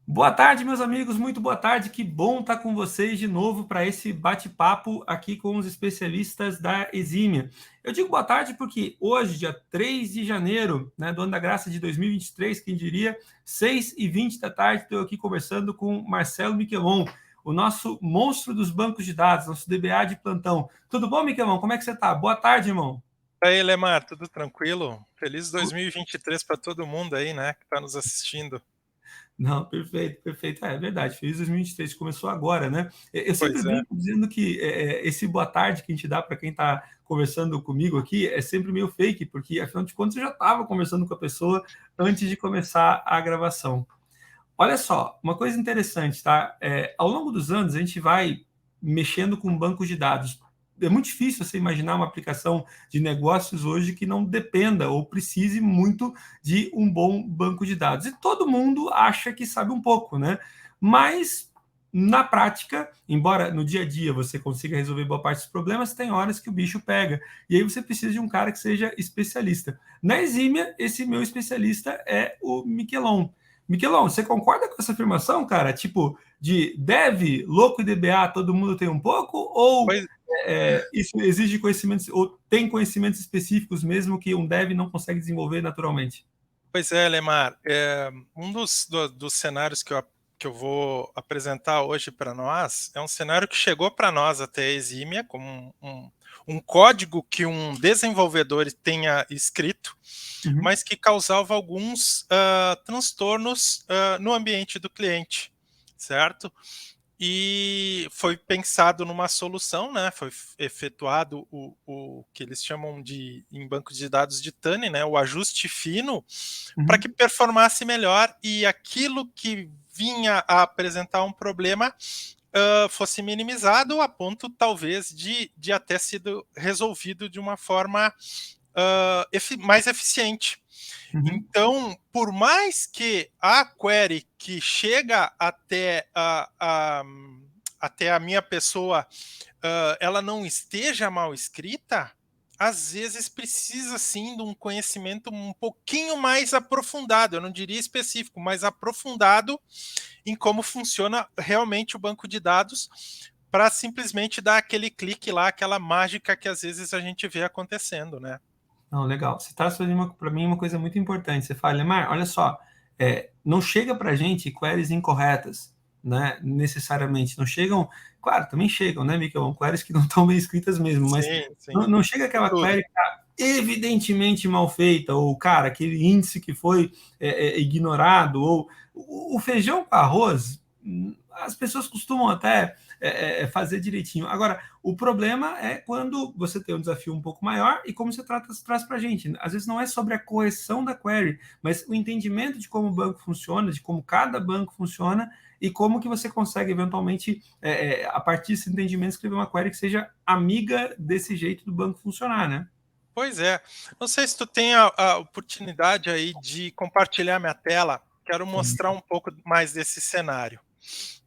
Boa tarde, meus amigos, muito boa tarde. Que bom estar com vocês de novo para esse bate-papo aqui com os especialistas da Exímia. Eu digo boa tarde porque hoje, dia 3 de janeiro, né, do ano da graça de 2023, quem diria, 6h20 da tarde, estou aqui conversando com Marcelo Miquelon, o nosso monstro dos bancos de dados, nosso DBA de plantão. Tudo bom, Miquelon? Como é que você está? Boa tarde, irmão. E aí, Lemar, tudo tranquilo? Feliz 2023 para todo mundo aí, né, que está nos assistindo. Não, perfeito, perfeito. É verdade, feliz 2023, começou agora, né? Eu sempre Pois é. brinco dizendo que esse boa tarde que a gente dá para quem está conversando comigo aqui é sempre meio fake, porque afinal de contas eu já estava conversando com a pessoa antes de começar a gravação. Olha só, uma coisa interessante, tá? Ao longo dos anos a gente vai mexendo com bancos de dados. É muito difícil você imaginar uma aplicação de negócios hoje que não dependa ou precise muito de um bom banco de dados. E todo mundo acha que sabe um pouco, né? Mas na prática, embora no dia a dia você consiga resolver boa parte dos problemas, tem horas que o bicho pega. E aí você precisa de um cara que seja especialista. Na Exímia, esse meu especialista é o Miquelon. Miquelon, você concorda com essa afirmação, cara? Tipo, de dev, louco e DBA, todo mundo tem um pouco? Ou Pois, isso exige conhecimentos, ou tem conhecimentos específicos mesmo que um dev não consegue desenvolver naturalmente? pois é, Lemar, um dos cenários que eu vou apresentar hoje para nós é um cenário que chegou para nós até a Exímia, como um código que um desenvolvedor tenha escrito, Uhum. mas que causava alguns transtornos no ambiente do cliente, certo? E foi pensado numa solução, né? Foi efetuado o que eles chamam de, em banco de dados de Tunney, né? O ajuste fino para que Uhum. performasse melhor e aquilo que vinha a apresentar um problema fosse minimizado a ponto talvez de até sido resolvido de uma forma mais eficiente. Uhum. Então, por mais que a query que chega até a minha pessoa ela não esteja mal escrita, às vezes precisa sim de um conhecimento um pouquinho mais aprofundado, eu não diria específico, mas aprofundado em como funciona realmente o banco de dados, para simplesmente dar aquele clique lá, aquela mágica que às vezes a gente vê acontecendo, né? Não, legal. Você traz para mim uma coisa muito importante. Você fala, Lemar, olha só, não chega para a gente queries incorretas, né? Necessariamente. Não chegam, claro, também chegam, né, Michael? Queries que não estão bem escritas mesmo, mas Sim, sim. não chega Tem aquela tudo. query que tá evidentemente mal feita, ou, cara, aquele índice que foi ignorado, ou o feijão com arroz, as pessoas costumam até fazer direitinho. Agora, o problema é quando você tem um desafio um pouco maior e como você traz para a gente. Às vezes não é sobre a correção da query, mas o entendimento de como o banco funciona, de como cada banco funciona e como que você consegue, eventualmente, a partir desse entendimento, escrever uma query que seja amiga desse jeito do banco funcionar, né? Pois é. Não sei se tu tem a oportunidade aí de compartilhar minha tela. Quero Tem, mostrar um pouco mais desse cenário.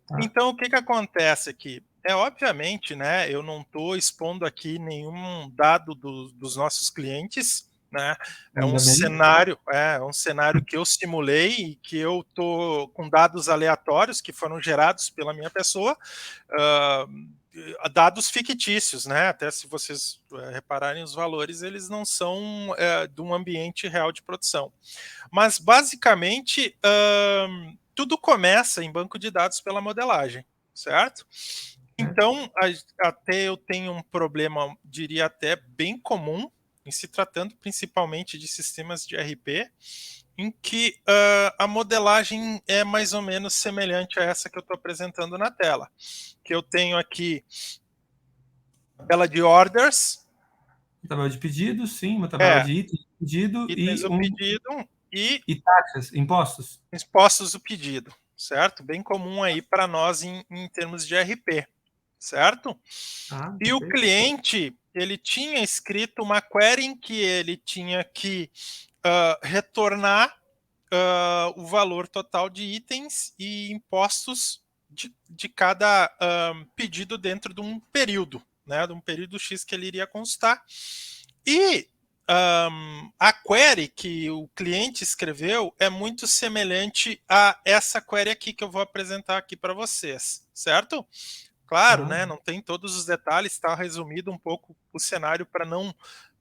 tá? Então, o que acontece aqui? Obviamente, né, eu não estou expondo aqui nenhum dado dos nossos clientes, né? Ainda bem. É um cenário que eu simulei e que eu tô com dados aleatórios que foram gerados pela minha pessoa, dados fictícios, né? Até se vocês repararem os valores, eles não são de um ambiente real de produção. Mas basicamente tudo começa em banco de dados pela modelagem, certo? Então, até eu tenho um problema, diria até bem comum, em se tratando principalmente de sistemas de RP, em que a modelagem é mais ou menos semelhante a essa que eu estou apresentando na tela. Que eu tenho aqui a tabela de orders, Uma tabela de pedido, sim, uma tabela de itens de pedido itens do pedido e e taxas, impostos. expostos do pedido, certo? Bem comum aí para nós em termos de RP, certo? Ah, E o perfeito. cliente, ele tinha escrito uma query em que ele tinha que retornar o valor total de itens e impostos de cada pedido dentro de um período, né, de um período X que ele iria constar. E a query que o cliente escreveu é muito semelhante a essa query aqui que eu vou apresentar aqui para vocês, certo? Claro, Tá. né? Não tem todos os detalhes, está resumido um pouco o cenário para não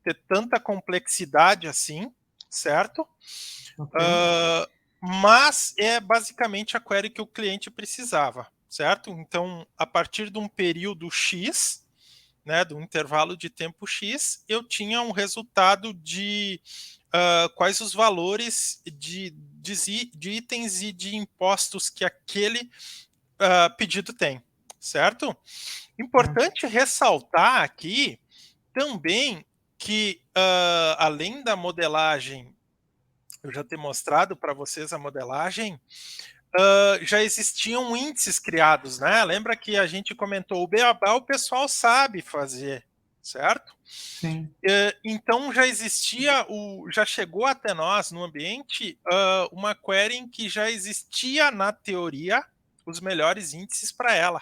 ter tanta complexidade assim, certo? Ok. Mas é basicamente a query que o cliente precisava, certo? Então, a partir de um período X, né, de um intervalo de tempo X, eu tinha um resultado de quais os valores de itens e de impostos que aquele pedido tem, certo? Importante ressaltar aqui também que, além da modelagem, eu já ter mostrado para vocês a modelagem, já existiam índices criados, né? Lembra que a gente comentou o Beabá, o pessoal sabe fazer, certo? Sim. Então já existia, já chegou até nós no ambiente uma query em que já existia na teoria os melhores índices para ela,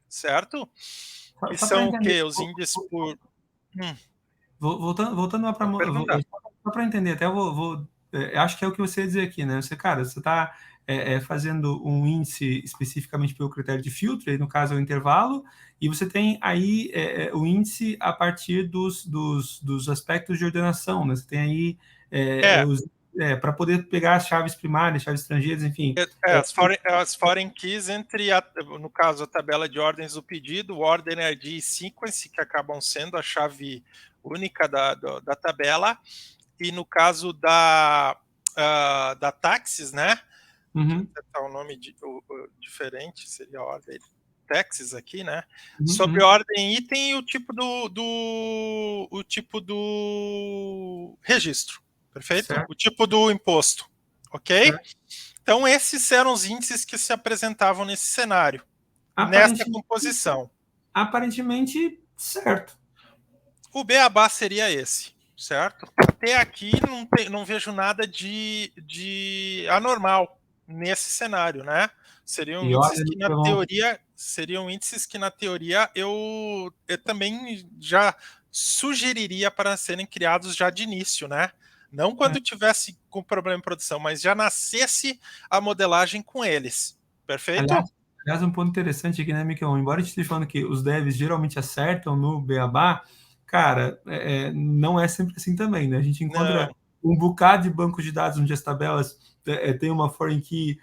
certo? Que Só para são o entender. quê? Os índices por. Voltando lá para. Pode perguntar. Só para entender, até acho que é o que você ia dizer aqui, né? Cara, você está fazendo um índice especificamente pelo critério de filtro, aí no caso é o intervalo, e você tem aí o índice a partir dos aspectos de ordenação, né? Você tem aí É, para poder pegar as chaves primárias, chaves estrangeiras, enfim. as foreign keys entre, no caso, a tabela de ordens do pedido, o order ID e sequence, que acabam sendo a chave única da tabela, e no caso da taxis, né? Uhum, Tá um nome diferente, seria a ordem taxis aqui, né? uhum, Sobre uhum. ordem item e o tipo o tipo do registro, perfeito? Certo, O tipo do imposto, ok? certo. Então esses eram os índices que se apresentavam nesse cenário, nessa Aparentemente, composição. aparentemente certo. O beabá seria esse, certo? Até aqui não vejo nada de anormal nesse cenário, né? Seriam E índices olha, que na teoria eu também já sugeriria para serem criados já de início, né? Não quando tivesse com problema em produção, mas já nascesse a modelagem com eles. Perfeito? aliás, um ponto interessante aqui, né, Miquel? Embora a gente esteja falando que os devs geralmente acertam no beabá, cara, não é sempre assim também, né? A gente encontra Não. um bocado de bancos de dados onde as tabelas têm uma foreign key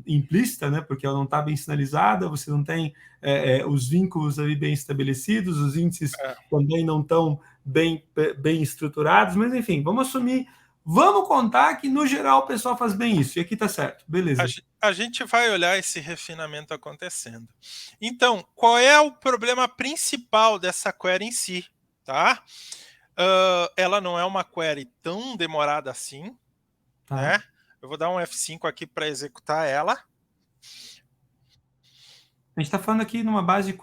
implícita, né? Porque ela não está bem sinalizada, você não tem os vínculos ali bem estabelecidos, os índices É. também não estão bem estruturados, mas enfim, vamos contar que no geral o pessoal faz bem isso, e aqui tá certo, beleza. A gente vai olhar esse refinamento acontecendo. Então, qual é o problema principal dessa query em si? Tá? Ela não é uma query tão demorada assim, Tá. né? Eu vou dar um F5 aqui para executar ela. A gente está falando aqui numa base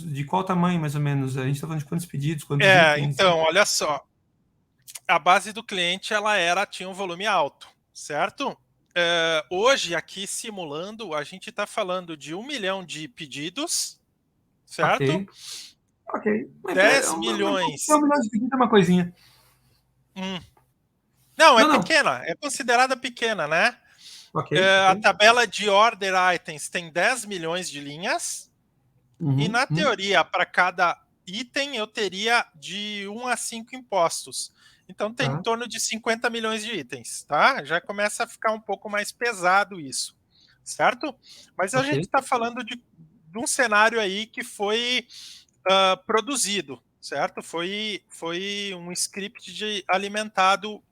de qual tamanho, mais ou menos? A gente está falando de quantos pedidos, quantos itens? Então, olha só. A base do cliente tinha um volume alto, certo? Hoje, aqui simulando, a gente está falando de 1 milhão de pedidos, certo? Ok, ok. 10 É um milhões. milhão de pedidos é uma coisinha. Hum, Não, é Não, não. pequena, é considerada pequena, né? Ok, A ok. tabela de order items tem 10 milhões de linhas, e Uhum, na teoria, para cada item, eu teria de 1 a 5 impostos. Então tem em tá, torno de 50 milhões de itens, tá? Já começa a ficar um pouco mais pesado isso, certo? Mas a ok, gente está falando de um cenário aí que foi produzido, certo? Foi um script alimentado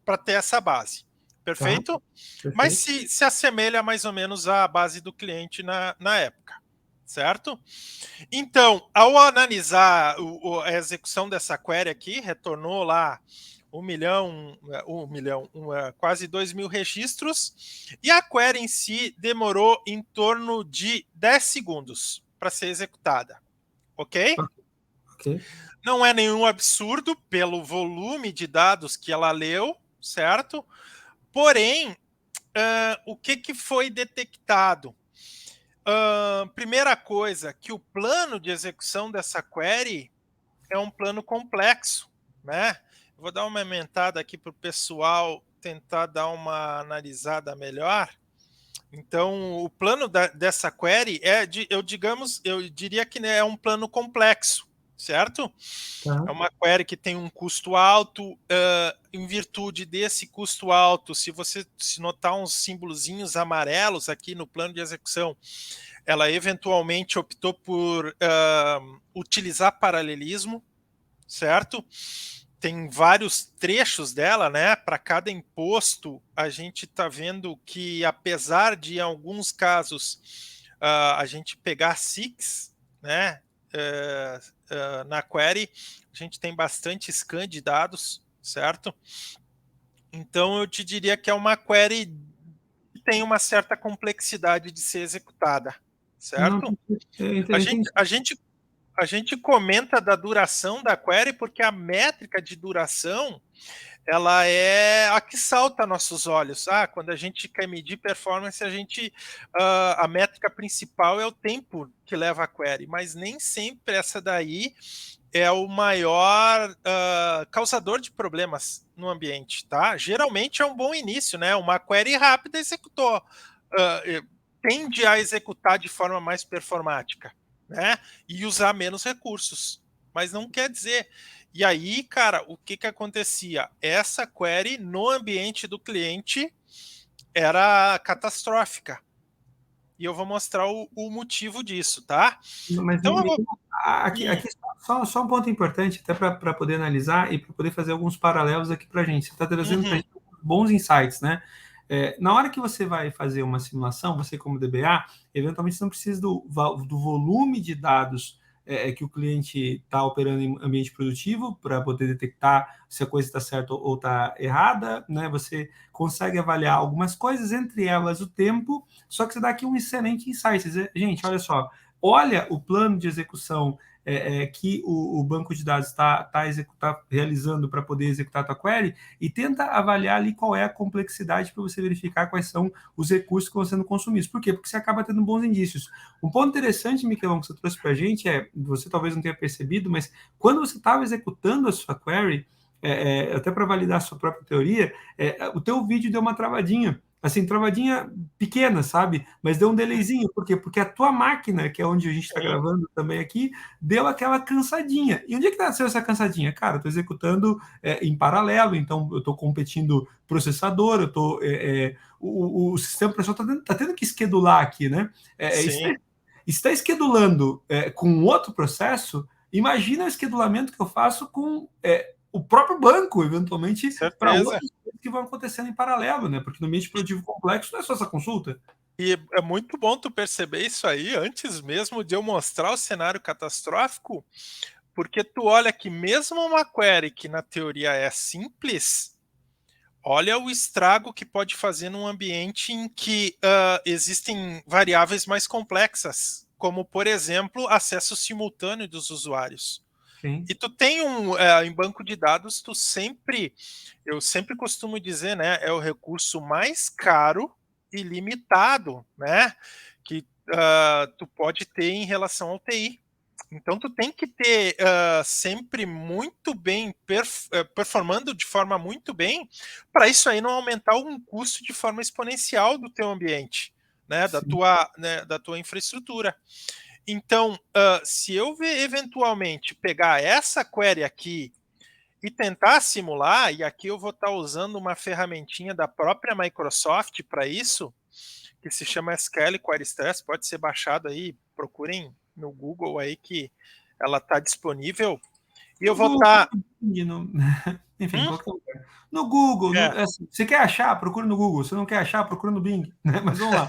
para ter essa base. tá, Perfeito? Mas perfeito. se assemelha mais ou menos à base do cliente na época, certo? Então, ao analisar a execução dessa query aqui, retornou lá 1 milhão, quase 2 mil registros, e a query em si demorou em torno de 10 segundos para ser executada. Ok? Ok, Não é nenhum absurdo pelo volume de dados que ela leu, certo? Porém, o que foi detectado? Primeira coisa, que o plano de execução dessa query é um plano complexo, né? vou dar uma aumentada aqui para o pessoal tentar dar uma analisada melhor. Então, o plano dessa query eu diria que, né, é um plano complexo, certo? Tá. É uma query que tem um custo alto. Em virtude desse custo alto, se você notar uns símbolozinhos amarelos aqui no plano de execução, ela eventualmente optou por utilizar paralelismo, certo? Tem vários trechos dela, né? Para cada imposto, a gente está vendo que, apesar de, em alguns casos, a gente pegar SIX, né? Na query, a gente tem bastante scan de dados, certo? Então, eu te diria que é uma query que tem uma certa complexidade de ser executada, Não, certo? A gente, entendi. a gente a gente comenta da duração da query porque a métrica de duração ela é a que salta nossos olhos. Quando a gente quer medir performance, a métrica principal é o tempo que leva a query, mas nem sempre essa daí é o maior causador de problemas no ambiente, tá? Geralmente é um bom início, né? Uma query rápida executou, tende a executar de forma mais performática, né? E usar menos recursos. Mas não quer dizer. E aí, cara, o que acontecia? Essa query no ambiente do cliente era catastrófica. E eu vou mostrar o motivo disso, tá? Mas Então eu vou. aqui só um ponto importante, até para poder analisar e para poder fazer alguns paralelos aqui para a gente. Você está trazendo para a Uhum, gente bons insights, né? Na hora que você vai fazer uma simulação, você como DBA, eventualmente você não precisa do volume de dados que o cliente está operando em ambiente produtivo para poder detectar se a coisa está certa ou está errada, né? Você consegue avaliar algumas coisas, entre elas o tempo, só que você dá aqui um excelente insight. Você diz, gente, olha só, olha o plano de execução que o banco de dados está realizando para poder executar a tua query e tenta avaliar ali qual é a complexidade para você verificar quais são os recursos que estão sendo consumidos. Por quê? Porque você acaba tendo bons indícios. Um ponto interessante, Miquelão, que você trouxe para a gente você talvez não tenha percebido, mas quando você estava executando a sua query, até para validar a sua própria teoria, o teu vídeo deu uma travadinha. Assim, travadinha pequena, sabe? Mas deu um delayzinho. Por quê? Porque a tua máquina, que é onde a gente está sim, gravando também aqui, deu aquela cansadinha. E onde é que nasceu essa cansadinha? Cara, eu estou executando em paralelo, então eu estou competindo processador, eu estou. O sistema operacional está tendo que schedular aqui, né? sim, Está esquedulando com outro processo, imagina o esquedulamento que eu faço com o próprio banco, eventualmente, para certeza. outros que vão acontecendo em paralelo, né? Porque no ambiente produtivo complexo não é só essa consulta. E é muito bom tu perceber isso aí antes mesmo de eu mostrar o cenário catastrófico, porque tu olha que mesmo uma query que na teoria é simples, olha o estrago que pode fazer num ambiente em que existem variáveis mais complexas, como, por exemplo, acesso simultâneo dos usuários. Sim. E tu tem em banco de dados, eu sempre costumo dizer, né, é o recurso mais caro e limitado, né, que tu pode ter em relação ao TI. Então tu tem que ter sempre muito bem, performando de forma muito bem, para isso aí não aumentar um custo de forma exponencial do teu ambiente, Sim. né, da tua infraestrutura. Então, se eu eventualmente pegar essa query aqui e tentar simular, e aqui eu vou estar usando uma ferramentinha da própria Microsoft para isso, que se chama SQL Query Stress, pode ser baixado aí, procurem no Google aí que ela está disponível. E eu No vou Google, estar. enfim, qualquer lugar. No Google, É, assim, você quer achar, procura no Google. Se não quer achar, procura no Bing. Né? Mas vamos lá.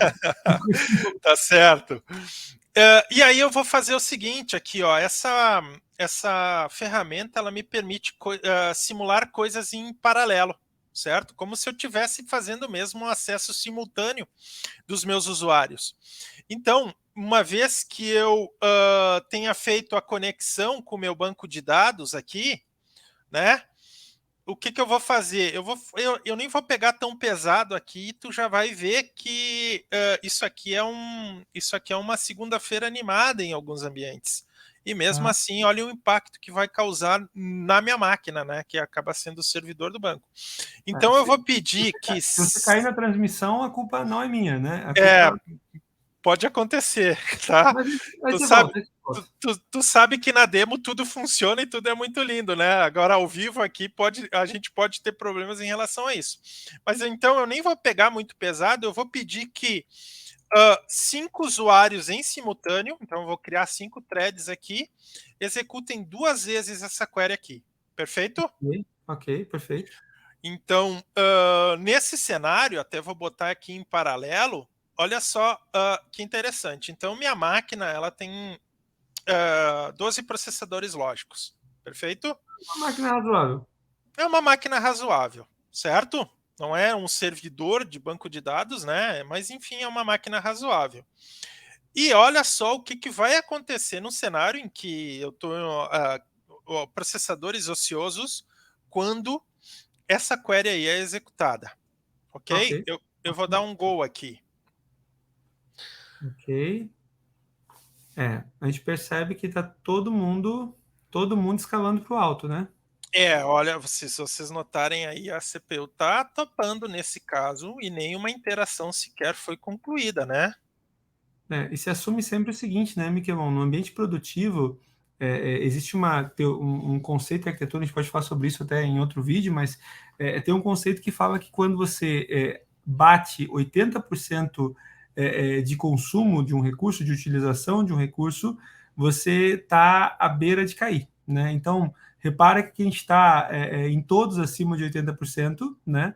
tá certo. E aí eu vou fazer o seguinte aqui, ó, essa ferramenta ela me permite simular coisas em paralelo, certo? Como se eu estivesse fazendo mesmo um acesso simultâneo dos meus usuários. Então, uma vez que eu tenha feito a conexão com o meu banco de dados aqui, né? O que eu vou fazer? Eu nem vou pegar tão pesado aqui, tu já vai ver que isso aqui é uma segunda-feira animada em alguns ambientes. e mesmo Ah, assim, olha o impacto que vai causar na minha máquina, né, que acaba sendo o servidor do banco. Então eu se, vou pedir que se você cair na transmissão, a culpa não é minha, né? A é, culpa. pode acontecer, tá? Mas vai Tu ser sabe, volta, vai ser volta. tu sabe que na demo tudo funciona e tudo é muito lindo, né? Agora ao vivo aqui a gente pode ter problemas em relação a isso. Mas então eu nem vou pegar muito pesado, eu vou pedir que 5 usuários em simultâneo, então eu vou criar 5 threads aqui, executem 2 vezes essa query aqui. Perfeito? Ok, ok, perfeito. Então, nesse cenário, até vou botar aqui em paralelo, olha só que interessante. Então, minha máquina ela tem 12 processadores lógicos. Perfeito? Uma máquina razoável. É uma máquina razoável, certo? Não é um servidor de banco de dados, né? Mas enfim, é uma máquina razoável. E olha só o que vai acontecer no cenário em que eu estou processadores ociosos quando essa query aí é executada. Ok, Ok? Eu vou ok, dar um go aqui. ok. A gente percebe que tá todo mundo escalando para o alto, né? Olha, se vocês notarem aí, a CPU tá topando nesse caso e nenhuma interação sequer foi concluída, né? E se assume sempre o seguinte, né, Miquelon? No ambiente produtivo, existe um conceito arquitetônico, a gente pode falar sobre isso até em outro vídeo, mas tem um conceito que fala que quando você bate 80% de consumo de um recurso, de utilização de um recurso, você está à beira de cair, né? Então, repara que a gente está em todos acima de 80%, né?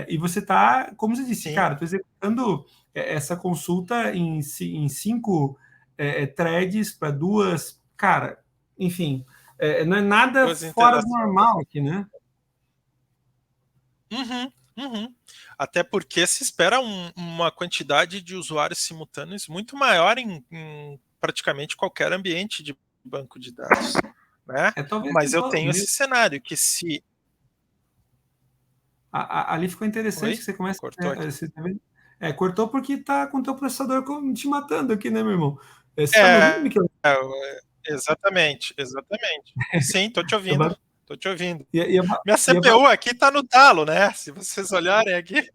E você está, como você disse, Sim. cara, estou executando essa consulta em 5 threads para duas. Cara, enfim, não é nada Duas fora do interações. normal aqui, né? Uhum, uhum. Até porque se espera uma quantidade de usuários simultâneos muito maior em praticamente qualquer ambiente de banco de dados, né? Talvez Mas eu tenho esse cenário que se... ali ficou interessante que Oi? você começa. Cortou aqui. Você tá vendo? Cortou porque tá com o teu processador te matando aqui, né, meu irmão? Você tá me ouvindo, É, Miquel? exatamente, exatamente. Sim, tô te É ouvindo, ba- tô te ouvindo. E é, Minha CPU aqui tá no talo, né? Se vocês olharem aqui.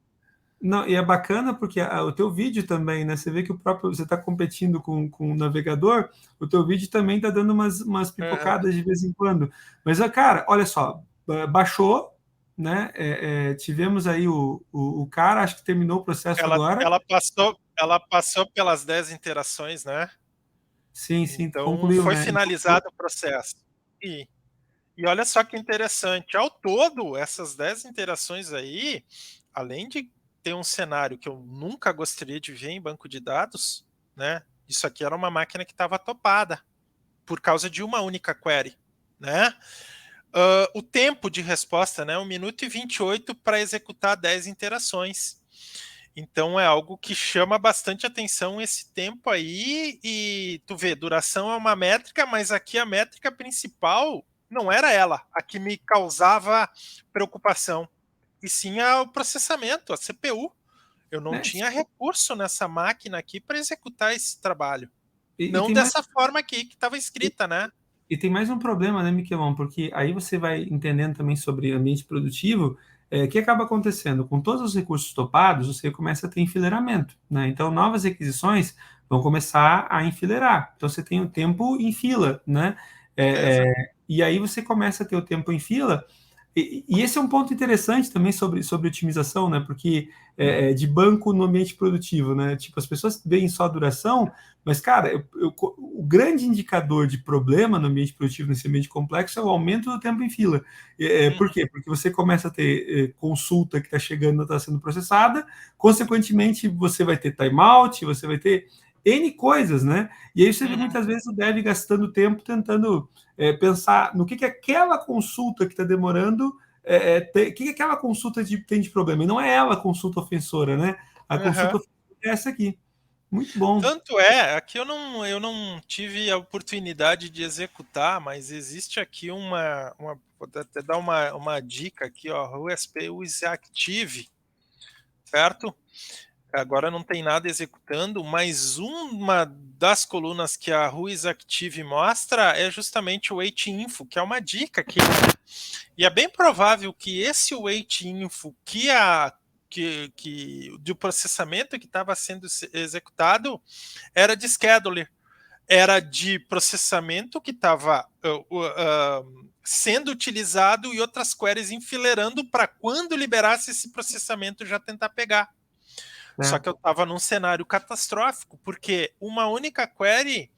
não, e é bacana porque o teu vídeo também, né? Você vê que você está competindo com o navegador, o teu vídeo também está dando umas Uhum. pipocadas de vez em quando. Mas, cara, olha só, baixou, né? Tivemos aí o cara, acho que terminou o processo agora. Ela passou pelas 10 interações, né? Sim, sim, Então concluiu, foi né? finalizado o processo. E, e olha só que interessante, ao todo, essas 10 interações aí, além de ter um cenário que eu nunca gostaria de ver em banco de dados, né? Isso aqui era uma máquina que estava topada por causa de uma única query, né? O tempo de resposta, né? 1 minuto e 28 para executar 10 interações. Então é algo que chama bastante atenção esse tempo aí, e tu vê, duração é uma métrica, mas aqui a métrica principal não era ela, a que me causava preocupação, e sim o processamento, a CPU. Eu não Né? tinha recurso nessa máquina aqui para executar esse trabalho. E Não tem mais. dessa forma aqui que estava escrita, né? E tem mais um problema, né, Miquelão? Porque aí você vai entendendo também sobre ambiente produtivo, o que acaba acontecendo? Com todos os recursos topados, você começa a ter enfileiramento, né? Então, novas requisições vão começar a enfileirar. Então, você tem o tempo em fila, né? Beleza. E aí você começa a ter o tempo em fila, e esse é um ponto interessante também sobre otimização, né? Porque de banco no ambiente produtivo, né? Tipo, as pessoas veem só a duração, mas, cara, o grande indicador de problema no ambiente produtivo, nesse ambiente complexo, é o aumento do tempo em fila. Por Uhum, quê? Porque você começa a ter consulta que está chegando, está sendo processada, consequentemente, você vai ter timeout, você vai ter N coisas, né? E aí você vê uhum, muitas vezes o dev gastando tempo tentando pensar no que aquela consulta que está demorando, que aquela consulta tem de problema. E não é ela a consulta ofensora, né? A consulta uhum. ofensora é essa aqui. Muito bom. Tanto é, aqui eu não tive a oportunidade de executar, mas existe aqui vou até dar uma dica aqui, ó, USP is Active, certo? agora não tem nada executando, mas uma das colunas que a WhoisActive mostra é justamente o wait info, que é uma dica aqui, né? E é bem provável que esse wait info do processamento que estava sendo executado era de scheduler, era de processamento que estava sendo utilizado e outras queries enfileirando para quando liberasse esse processamento já tentar pegar. Só que eu estava num cenário catastrófico, porque uma única query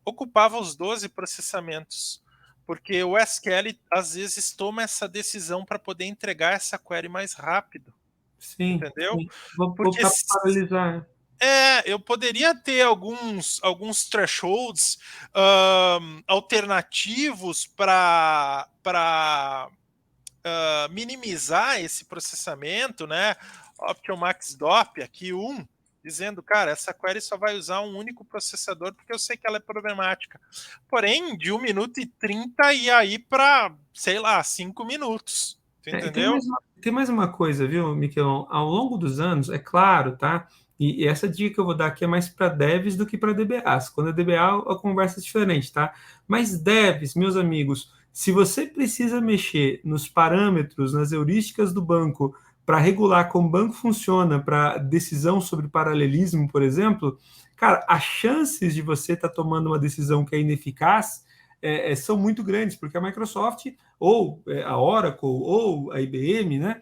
ocupava os 12 processamentos. Porque o SQL, às vezes, toma essa decisão para poder entregar essa query mais rápido. Sim, Entendeu? sim. Vou Porque optar por paralisar. eu poderia ter alguns thresholds alternativos para minimizar esse processamento, né? Option Max DOP, aqui dizendo, cara, essa query só vai usar um único processador porque eu sei que ela é problemática. Porém, de 1 minuto e 30 e aí para, sei lá, 5 minutos. Tu entendeu? Tem mais uma coisa, viu, Miquelon? Ao longo dos anos, é claro, tá? E essa dica que eu vou dar aqui é mais para devs do que para DBAs. Quando é DBA, a conversa é diferente, tá? Mas devs, meus amigos, se você precisa mexer nos parâmetros, nas heurísticas do banco, para regular como o banco funciona, para decisão sobre paralelismo, por exemplo, cara, as chances de você estar tomando uma decisão que é ineficaz são muito grandes, porque a Microsoft ou a Oracle ou a IBM, né,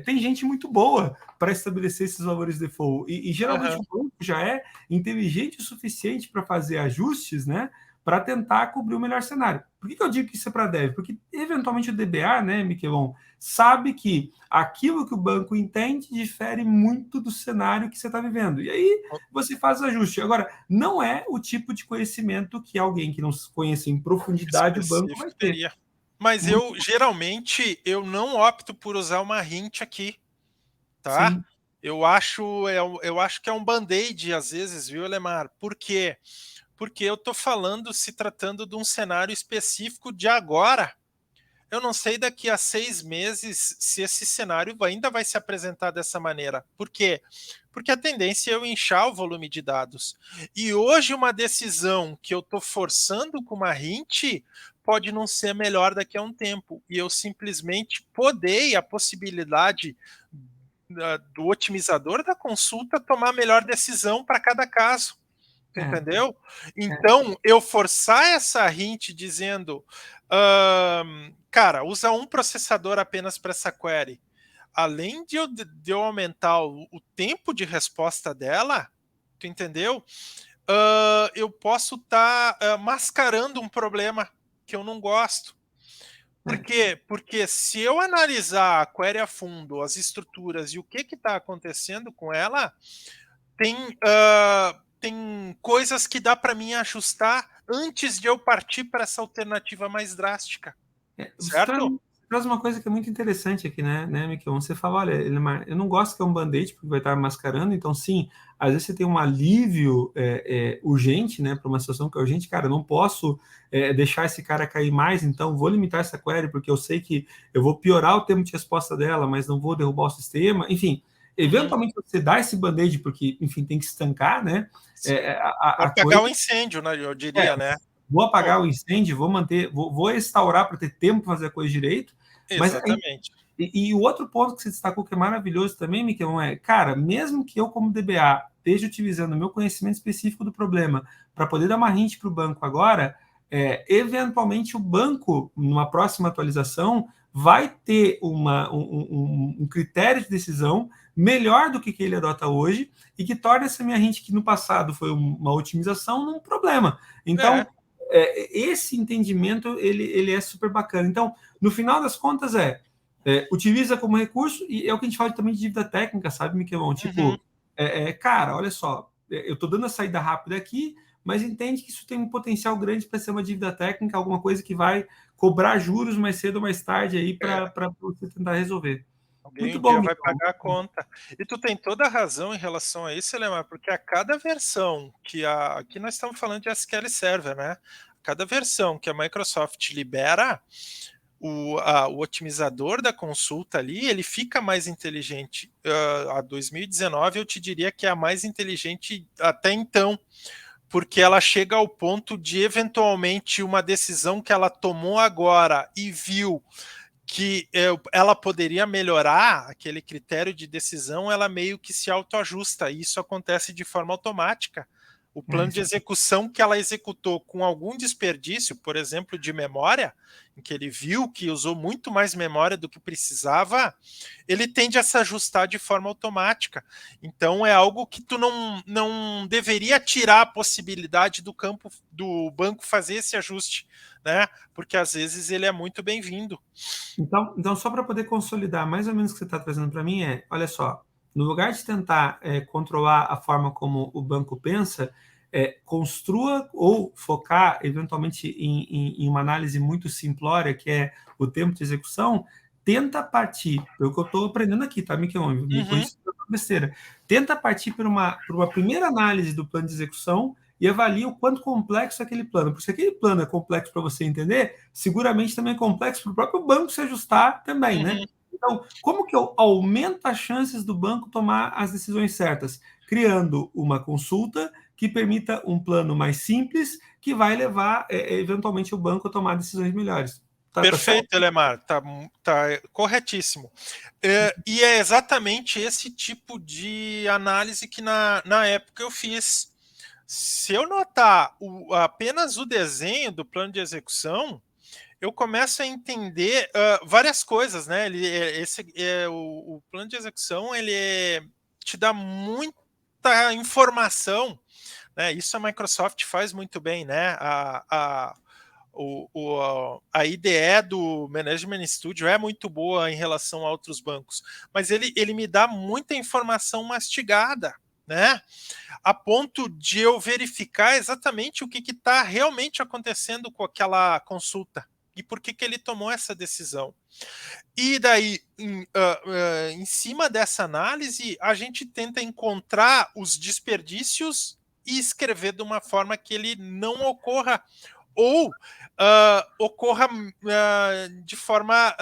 tem gente muito boa para estabelecer esses valores default e geralmente o banco já é inteligente o suficiente para fazer ajustes, né, para tentar cobrir o melhor cenário. Por que eu digo que isso é para dev? Porque eventualmente o DBA, né, Miquelon, sabe que aquilo que o banco entende difere muito do cenário que você está vivendo. E aí você faz o ajuste. Agora, não é o tipo de conhecimento que alguém que não conhece em profundidade o banco vai ter. Teria. Mas geralmente, eu não opto por usar uma hint aqui, tá? Sim. Eu acho que é um band-aid às vezes, viu, Lemar? Por quê? Porque eu tô falando, se tratando de um cenário específico de agora. Eu não sei daqui a 6 meses se esse cenário ainda vai se apresentar dessa maneira. Por quê? Porque a tendência é eu inchar o volume de dados. E hoje uma decisão que eu estou forçando com uma hint pode não ser melhor daqui a um tempo. E eu simplesmente podei a possibilidade do otimizador da consulta tomar a melhor decisão para cada caso. Entendeu? Então, eu forçar essa hint dizendo, cara, usa um processador apenas para essa query. Além de eu aumentar o tempo de resposta dela, tu entendeu? Eu posso estar mascarando um problema que eu não gosto. Por quê? Porque se eu analisar a query a fundo, as estruturas e o que está acontecendo com ela, tem coisas que dá para mim ajustar antes de eu partir para essa alternativa mais drástica. Certo? Traz uma coisa que é muito interessante aqui, né, Miquel? Você fala, olha, eu não gosto que é um band-aid, porque vai estar mascarando, então sim, às vezes você tem um alívio urgente, né, para uma situação que é urgente, cara, eu não posso deixar esse cara cair mais, então vou limitar essa query, porque eu sei que eu vou piorar o tempo de resposta dela, mas não vou derrubar o sistema, enfim, eventualmente você dá esse band-aid, porque, enfim, tem que estancar, né, para apagar o incêndio, né, eu diria, né? Vou apagar o incêndio, vou manter, vou restaurar para ter tempo para fazer a coisa direito. Exatamente. Mas e o outro ponto que você destacou que é maravilhoso também, Miquel, cara, mesmo que eu, como DBA, esteja utilizando o meu conhecimento específico do problema para poder dar uma hint para o banco agora, eventualmente o banco, numa próxima atualização, vai ter um critério de decisão melhor do que ele adota hoje e que torna essa minha hint, que no passado foi uma otimização, num problema. Então, esse entendimento ele é super bacana. Então, no final das contas, utiliza como recurso, e é o que a gente fala também de dívida técnica, sabe, Miquelon? Tipo, cara, olha só, eu estou dando a saída rápida aqui, mas entende que isso tem um potencial grande para ser uma dívida técnica, alguma coisa que vai cobrar juros mais cedo ou mais tarde aí para você tentar resolver. Alguém Muito um bom, dia vai Miquelon. pagar a conta. E tu tem toda a razão em relação a isso, Lemar, porque a cada versão aqui nós estamos falando de SQL Server, né? Cada versão que a Microsoft libera, o otimizador da consulta ali, ele fica mais inteligente. A 2019 eu te diria que é a mais inteligente até então, porque ela chega ao ponto de, eventualmente, uma decisão que ela tomou agora e viu que ela poderia melhorar aquele critério de decisão, ela meio que se autoajusta, e isso acontece de forma automática. O plano de execução que ela executou com algum desperdício, por exemplo, de memória, em que ele viu que usou muito mais memória do que precisava, ele tende a se ajustar de forma automática. Então é algo que tu não deveria tirar a possibilidade do banco fazer esse ajuste, né? Porque às vezes ele é muito bem-vindo. Então, só para poder consolidar mais ou menos o que você está trazendo para mim olha só, no lugar de tentar controlar a forma como o banco pensa, construa ou focar eventualmente em uma análise muito simplória, que é o tempo de execução, tenta partir, é o que eu estou aprendendo aqui, tá, Miquel? Me corrija se eu tô besteira. Tenta partir por uma primeira análise do plano de execução e avalia o quanto complexo é aquele plano. Porque se aquele plano é complexo para você entender, seguramente também é complexo para o próprio banco se ajustar também, né? Então, como que eu aumento as chances do banco tomar as decisões certas? Criando uma consulta que permita um plano mais simples, que vai levar, eventualmente, o banco a tomar decisões melhores. Tá certo? Perfeito, Elemar, tá corretíssimo. E é exatamente esse tipo de análise que na época eu fiz. Se eu notar apenas o desenho do plano de execução, eu começo a entender várias coisas, né? O plano de execução te dá muita informação, né? Isso a Microsoft faz muito bem, né? A IDE do Management Studio é muito boa em relação a outros bancos, mas ele me dá muita informação mastigada, né? A ponto de eu verificar exatamente o que está realmente acontecendo com aquela consulta e por que ele tomou essa decisão. E daí, em cima dessa análise, a gente tenta encontrar os desperdícios e escrever de uma forma que ele não ocorra ou ocorra de forma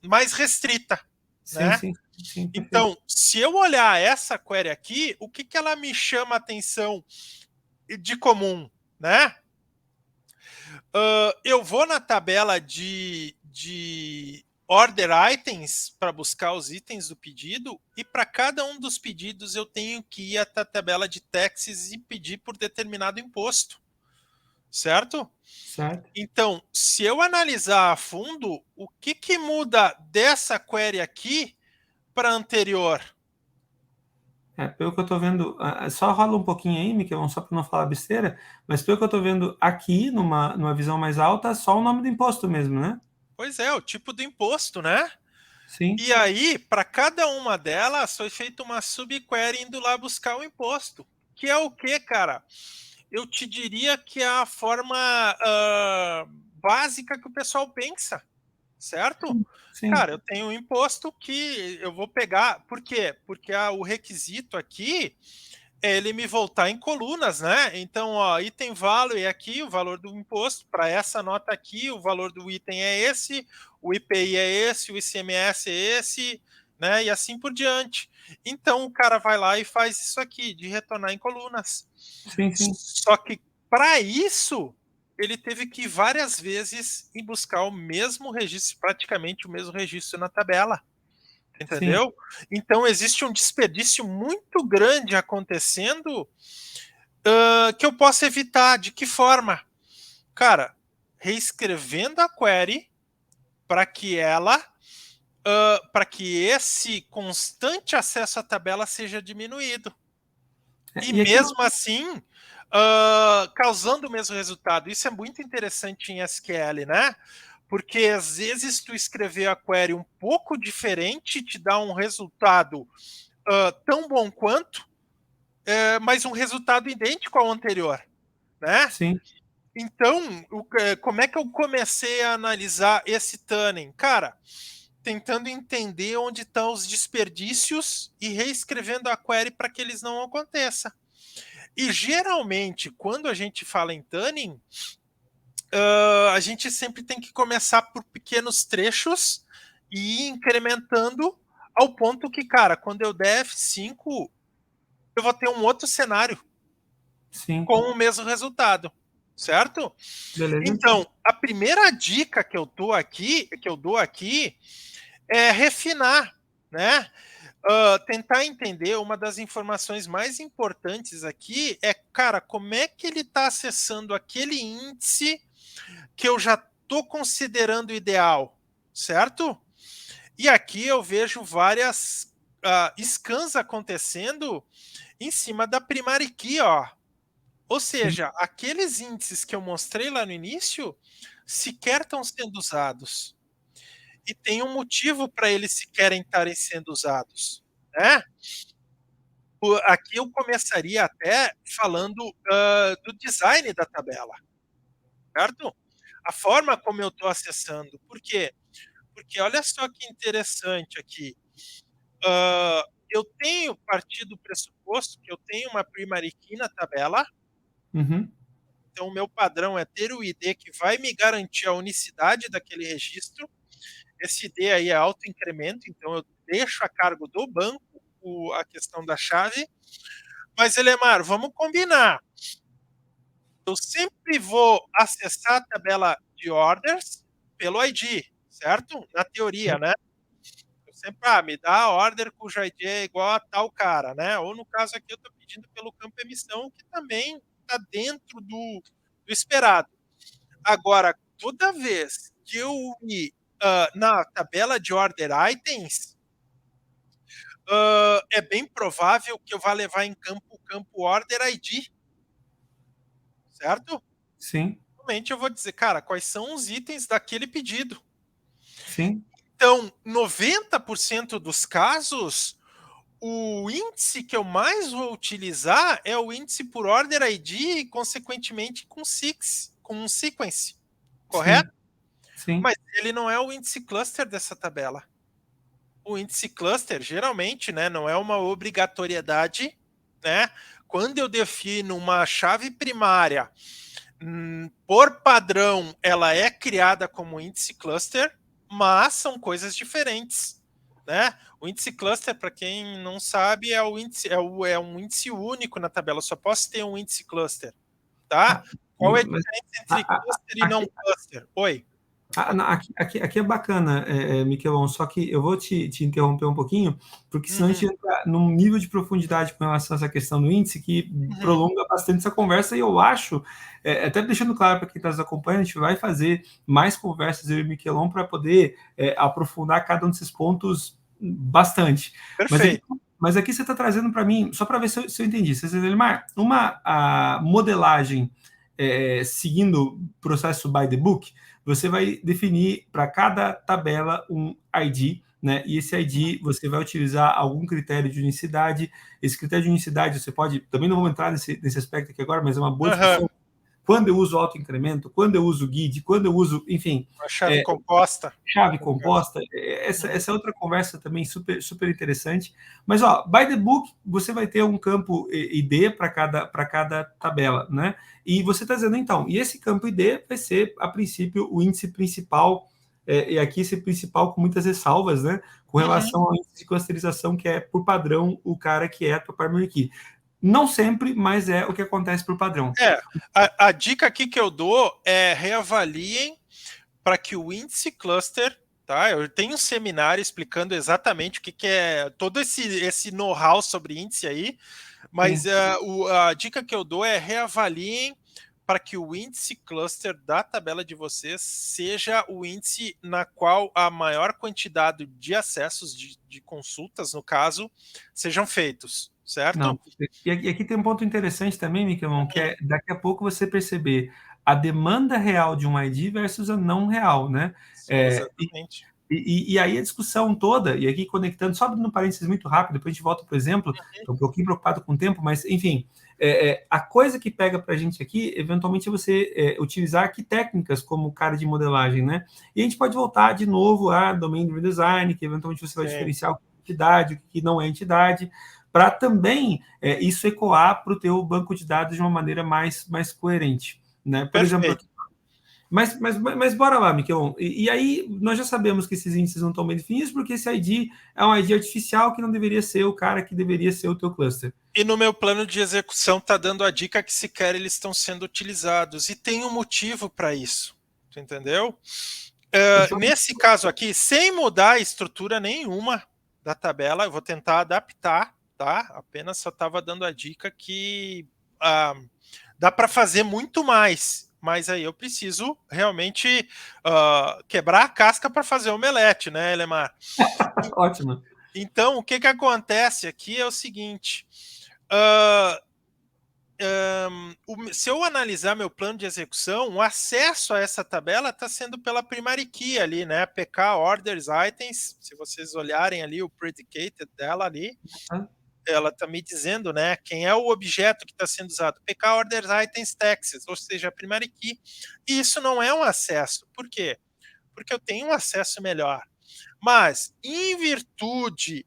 mais restrita, Sim, né? sim, sim, perfeito. Então, se eu olhar essa query aqui, o que ela me chama a atenção de comum, né? Eu vou na tabela de order items para buscar os itens do pedido, e para cada um dos pedidos eu tenho que ir até a tabela de taxes e pedir por determinado imposto, certo? Certo. Então, se eu analisar a fundo, o que muda dessa query aqui para a anterior? Pelo que eu estou vendo, só rola um pouquinho aí, Miquel, só para não falar besteira, mas pelo que eu estou vendo aqui, numa visão mais alta, só o nome do imposto mesmo, né? Pois é, o tipo do imposto, né? Sim, E aí, para cada uma delas, foi feita uma subquery indo lá buscar o imposto. Que é o que, cara? Eu te diria que é a forma básica que o pessoal pensa, certo? sim, Cara, eu tenho um imposto que eu vou pegar. Por quê? Porque o requisito aqui é ele me voltar em colunas, né? Então, ó, item value é aqui, o valor do imposto, para essa nota aqui, o valor do item é esse, o IPI é esse, o ICMS é esse, né? E assim por diante. Então, o cara vai lá e faz isso aqui, de retornar em colunas. sim, sim. Só que, para isso, ele teve que ir várias vezes em buscar o mesmo registro, praticamente o mesmo registro na tabela. Sim. Entendeu? Então existe um desperdício muito grande acontecendo que eu posso evitar. De que forma? Cara, reescrevendo a query para que para que esse constante acesso à tabela seja diminuído. E E aquilo, mesmo assim, causando o mesmo resultado. Isso é muito interessante em SQL, né? Porque às vezes tu escrever a query um pouco diferente te dá um resultado tão bom quanto, mas um resultado idêntico ao anterior, né? sim, Então, como é que eu comecei a analisar esse tuning? Cara, tentando entender onde estão os desperdícios e reescrevendo a query para que eles não aconteçam. E geralmente, quando a gente fala em tuning, a gente sempre tem que começar por pequenos trechos e ir incrementando ao ponto que, cara, quando eu der F5, eu vou ter um outro cenário Sim. com o mesmo resultado, certo? Beleza. Então, a primeira dica que eu dou aqui é refinar, né? Tentar entender. Uma das informações mais importantes aqui é, cara, como é que ele está acessando aquele índice que eu já estou considerando ideal, certo? E aqui eu vejo várias scans acontecendo em cima da primary key, ó. Ou Sim. seja, aqueles índices que eu mostrei lá no início sequer estão sendo usados. E tem um motivo para eles sequer estarem sendo usados, né? Aqui eu começaria até falando do design da tabela, certo? A forma como eu estou acessando. Por quê? Porque olha só que interessante aqui. Eu tenho partido do pressuposto que eu tenho uma primary key na tabela. Uhum. Então, o meu padrão é ter o ID que vai me garantir a unicidade daquele registro. Esse ID aí é autoincremento, então eu deixo a cargo do banco a questão da chave. Mas, Elemar, vamos combinar. Eu sempre vou acessar a tabela de orders pelo ID, certo? Na teoria, Sim. né? Eu sempre, me dá a order cujo ID é igual a tal cara, né? Ou no caso aqui, eu estou pedindo pelo campo emissão, que também está dentro do esperado. Agora, toda vez que eu ir na tabela de order items, é bem provável que eu vá levar em campo o campo order ID, certo? Sim. Realmente eu vou dizer, cara, quais são os itens daquele pedido. Sim. Então, 90% dos casos, o índice que eu mais vou utilizar é o índice por order ID e, consequentemente, com um sequence, correto? Sim. Sim. Mas ele não é o índice cluster dessa tabela. O índice cluster, geralmente, né, não é uma obrigatoriedade, né? Quando eu defino uma chave primária, por padrão, ela é criada como índice cluster, mas são coisas diferentes, né? O índice cluster, para quem não sabe, é um índice único na tabela. Eu só posso ter um índice cluster, tá? Ah, Qual é a mas diferença entre a- a- cluster e não cluster? Oi. aqui é bacana, Miquelon, só que eu vou te interromper um pouquinho, porque senão a Uhum, gente entra num nível de profundidade com relação a essa questão do índice que uhum. prolonga bastante essa conversa, e eu acho, até deixando claro para quem está nos acompanhando, a gente vai fazer mais conversas, eu e o Miquelon, para poder aprofundar cada um desses pontos bastante. Mas aqui, Perfeito. mas aqui você está trazendo para mim, só para ver se eu entendi, você está dizendo, uma a modelagem seguindo o processo by the book, você vai definir para cada tabela um ID, né? E esse ID você vai utilizar algum critério de unicidade. Esse critério de unicidade você pode, também não vou entrar nesse aspecto aqui agora, mas é uma boa Uhum. discussão. Quando eu uso autoincremento, quando eu uso guide, quando eu uso, enfim, A chave composta, chave no caso. composta, Uhum. essa outra conversa também super, super interessante. Mas, ó, by the book, você vai ter um campo ID para cada tabela, né? E você está dizendo, então, e esse campo ID vai ser, a princípio, o índice principal, e aqui esse principal com muitas ressalvas, né? Com Uhum. relação ao índice de clusterização, que é, por padrão, o cara que é a tua primary key. Não sempre, mas é o que acontece por padrão. A dica aqui que eu dou é reavaliem para que o índice cluster, tá? Eu tenho um seminário explicando exatamente o que é todo esse know-how sobre índice aí, mas Sim. a dica que eu dou é reavaliem para que o índice cluster da tabela de vocês seja o índice na qual a maior quantidade de acessos de consultas, no caso, sejam feitos, certo? Não. E aqui tem um ponto interessante também, Miquelon, que é daqui a pouco você perceber a demanda real de um ID versus a não real, né? É, Exatamente. e aí a discussão toda, e aqui conectando, só no parênteses muito rápido, depois a gente volta para o exemplo, estou um pouquinho preocupado com o tempo, mas enfim, a coisa que pega para a gente aqui, eventualmente, é você utilizar que técnicas como cara de modelagem, né? E a gente pode voltar de novo a domain driven design, que eventualmente você vai Sim, diferenciar o que é entidade, o que não é entidade, para também isso ecoar para o teu banco de dados de uma maneira mais coerente, né? Por exemplo, perfeito. aqui, Mas bora lá, Miquelon. E aí, nós já sabemos que esses índices não estão bem definidos, porque esse ID é um ID artificial que não deveria ser o cara que deveria ser o teu cluster. E no meu plano de execução está dando a dica que sequer eles estão sendo utilizados. E tem um motivo para isso. Tu entendeu? Nesse caso aqui, sem mudar a estrutura nenhuma da tabela, eu vou tentar adaptar, tá? Apenas só estava dando a dica que dá para fazer muito mais, mas aí eu preciso realmente quebrar a casca para fazer omelete, né, Elemar? Ótimo. Então, o que acontece aqui é o seguinte... se eu analisar meu plano de execução, o acesso a essa tabela está sendo pela primary key ali, né? PK Orders Items. Se vocês olharem ali o predicated dela ali, ela está me dizendo, né, quem é o objeto que está sendo usado. PK Orders Items Taxes, ou seja, a primary key. E isso não é um acesso. Por quê? Porque eu tenho um acesso melhor. Mas, em virtude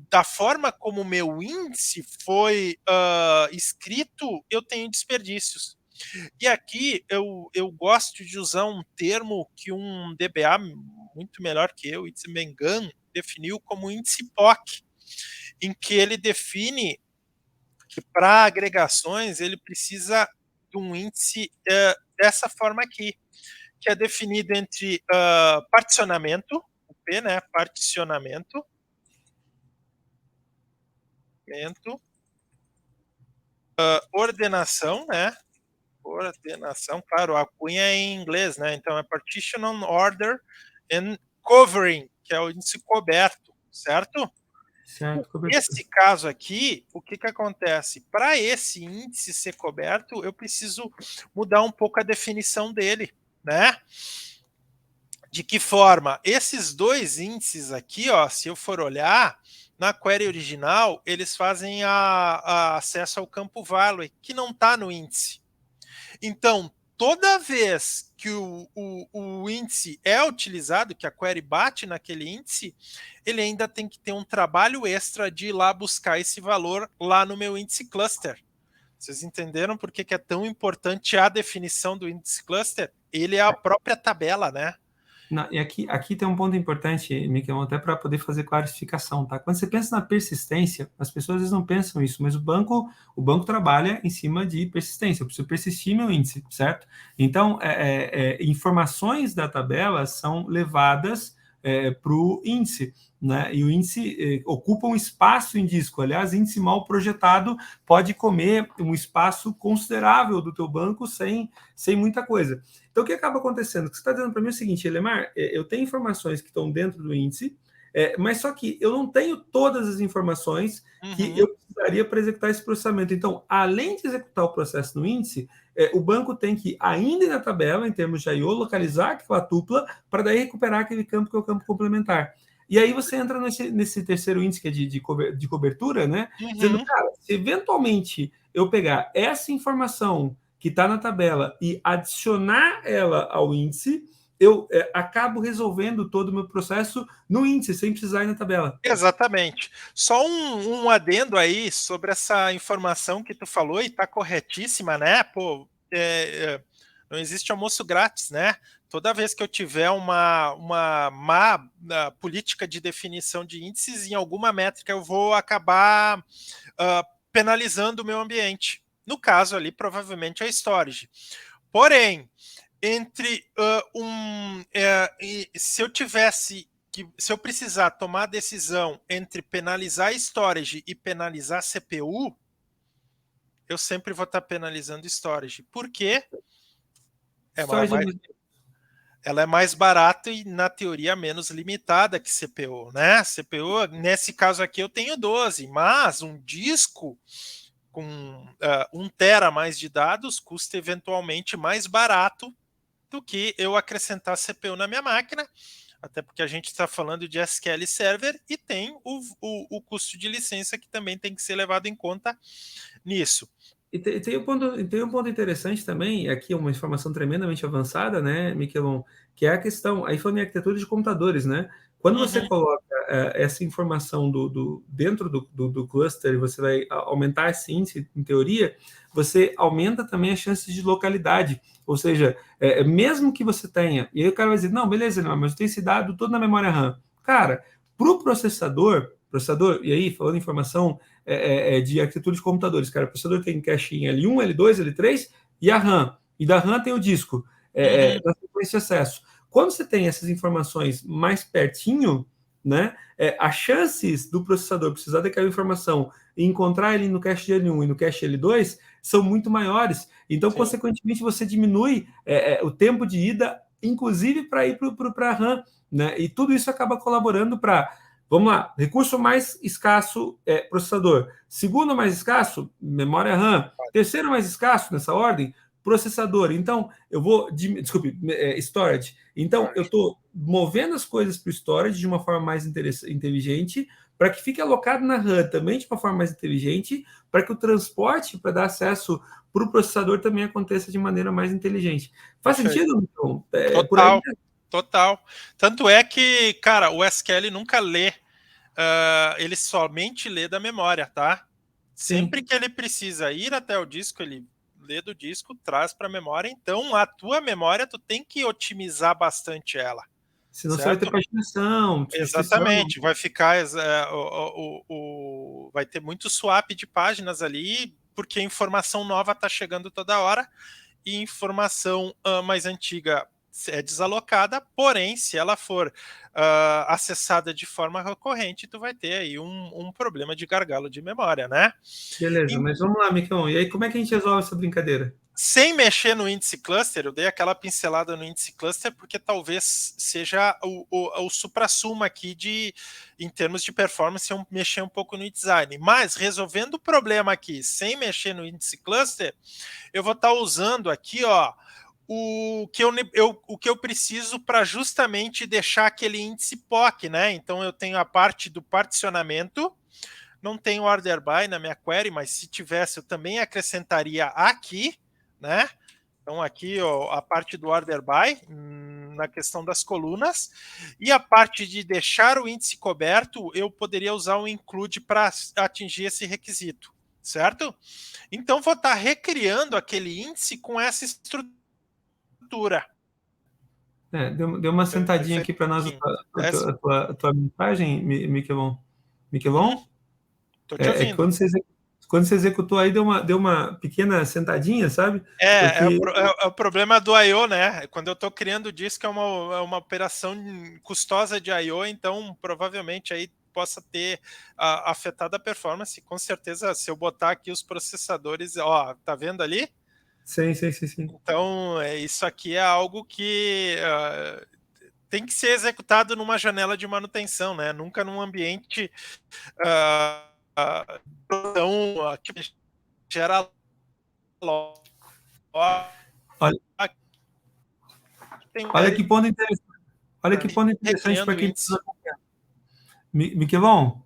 da forma como o meu índice foi escrito, eu tenho desperdícios. E aqui eu gosto de usar um termo que um DBA muito melhor que eu, Itzman Gan, definiu como índice POC, em que ele define que para agregações ele precisa de um índice dessa forma aqui, que é definido entre particionamento, o P, né, particionamento, ordenação, né? Ordenação, claro, a cunha é em inglês, né? Então é partition on order and covering, que é o índice coberto, certo? Certo, Nesse caso aqui, o que acontece? Para esse índice ser coberto, eu preciso mudar um pouco a definição dele, né? De que forma? Esses dois índices aqui, ó, se eu for olhar, na query original, eles fazem a acesso ao campo value, que não está no índice. Então, toda vez que o índice é utilizado, que a query bate naquele índice, ele ainda tem que ter um trabalho extra de ir lá buscar esse valor lá no meu índice cluster. Vocês entenderam por que é tão importante a definição do índice cluster? Ele é a própria tabela, né? Não, e aqui tem um ponto importante, Miquel, até para poder fazer clarificação, tá? Quando você pensa na persistência, as pessoas às vezes não pensam isso, mas o banco trabalha em cima de persistência. Eu preciso persistir meu índice, certo? Então, informações da tabela são levadas para o índice, né? E o índice ocupa um espaço em disco. Aliás, índice mal projetado pode comer um espaço considerável do teu banco sem muita coisa. Então, o que acaba acontecendo? O que você está dizendo para mim é o seguinte, Elemar, eu tenho informações que estão dentro do índice, mas só que eu não tenho todas as informações que eu precisaria para executar esse processamento. Então, além de executar o processo no índice, o banco tem que, ainda na tabela, em termos de I/O, localizar aquela tupla para daí recuperar aquele campo que é o campo complementar. E aí você entra nesse terceiro índice que é de cobertura, né? Dizendo, cara, se eventualmente eu pegar essa informação que está na tabela e adicionar ela ao índice, eu acabo resolvendo todo o meu processo no índice, sem precisar ir na tabela. Exatamente. Só um adendo aí sobre essa informação que tu falou, e está corretíssima, né? Pô, não existe almoço grátis, né? Toda vez que eu tiver uma má política de definição de índices, em alguma métrica eu vou acabar penalizando o meu ambiente. No caso ali, provavelmente, a storage. Porém, se eu precisar tomar a decisão entre penalizar storage e penalizar CPU, eu sempre vou estar penalizando storage. Por quê? Ela é mais barata e, na teoria, menos limitada que CPU, né? CPU, nesse caso aqui, eu tenho 12, mas um disco com 1 tera a mais de dados custa eventualmente mais barato do que eu acrescentar CPU na minha máquina, até porque a gente está falando de SQL Server e tem o custo de licença que também tem que ser levado em conta nisso. E tem um ponto interessante também, aqui uma informação tremendamente avançada, né, Miquelon, que é a questão, aí falando em arquitetura de computadores, né? Quando você coloca essa informação dentro do cluster, você vai aumentar esse índice, em teoria, você aumenta também as chances de localidade. Ou seja, mesmo que você tenha... E aí o cara vai dizer, não, beleza, não, mas eu tenho esse dado todo na memória RAM. Cara, para o processador, e aí, falando em informação de arquitetura de computadores, cara, o processador tem cache em L1, L2, L3 e a RAM. E da RAM tem o disco, da sequência de acesso. Quando você tem essas informações mais pertinho, né, as chances do processador precisar daquela informação e encontrar ele no cache de L1 e no cache L2 são muito maiores. Então, consequentemente, você diminui o tempo de ida, inclusive para ir para a RAM. Né? E tudo isso acaba colaborando para, vamos lá, recurso mais escasso, processador. Segundo mais escasso, memória RAM. Terceiro mais escasso, nessa ordem, processador. Então, eu vou... Desculpe, storage. Então, eu estou movendo as coisas para o storage de uma forma mais inteligente, para que fique alocado na RAM também de uma forma mais inteligente, para que o transporte para dar acesso para o processador também aconteça de maneira mais inteligente. Faz sentido, Milton? Total, total. Tanto é que, cara, o SQL nunca lê, ele somente lê da memória, tá? Sempre que ele precisa ir até o disco, ele lê do disco, traz para a memória. Então, a tua memória, tu tem que otimizar bastante ela. Senão certo? Você vai ter paginação. Exatamente, vai ficar... vai ter muito swap de páginas ali, porque informação nova está chegando toda hora, e informação mais antiga é desalocada, porém, se ela for acessada de forma recorrente, tu vai ter aí um problema de gargalo de memória, né? Beleza, mas vamos lá, Micão. E aí, como é que a gente resolve essa brincadeira? Sem mexer no índice cluster, eu dei aquela pincelada no índice cluster porque talvez seja o supra-sumo aqui em termos de performance, eu mexer um pouco no design. Mas, resolvendo o problema aqui, sem mexer no índice cluster, eu vou estar usando aqui, ó, o que eu preciso para justamente deixar aquele índice POC, né? Então, eu tenho a parte do particionamento, não tenho order by na minha query, mas se tivesse, eu também acrescentaria aqui, né? Então, aqui ó, a parte do order by, na questão das colunas, e a parte de deixar o índice coberto, eu poderia usar o include para atingir esse requisito, certo? Então, vou estar recriando aquele índice com essa estrutura. Deu uma sentadinha aqui para nós a tua mensagem, Miquelon? Tô te ouvindo. Quando você executou aí, deu uma pequena sentadinha, sabe? É o problema do I.O., né? Quando eu estou criando o disco, é uma operação custosa de I.O., então provavelmente aí possa ter afetado a performance. Com certeza, se eu botar aqui os processadores, ó, tá vendo ali? Sim. Então, isso aqui é algo que tem que ser executado numa janela de manutenção, né? Nunca num ambiente que gera olha que ponto interessante. Olha que ponto interessante para quem precisa acompanhar. Miquelon,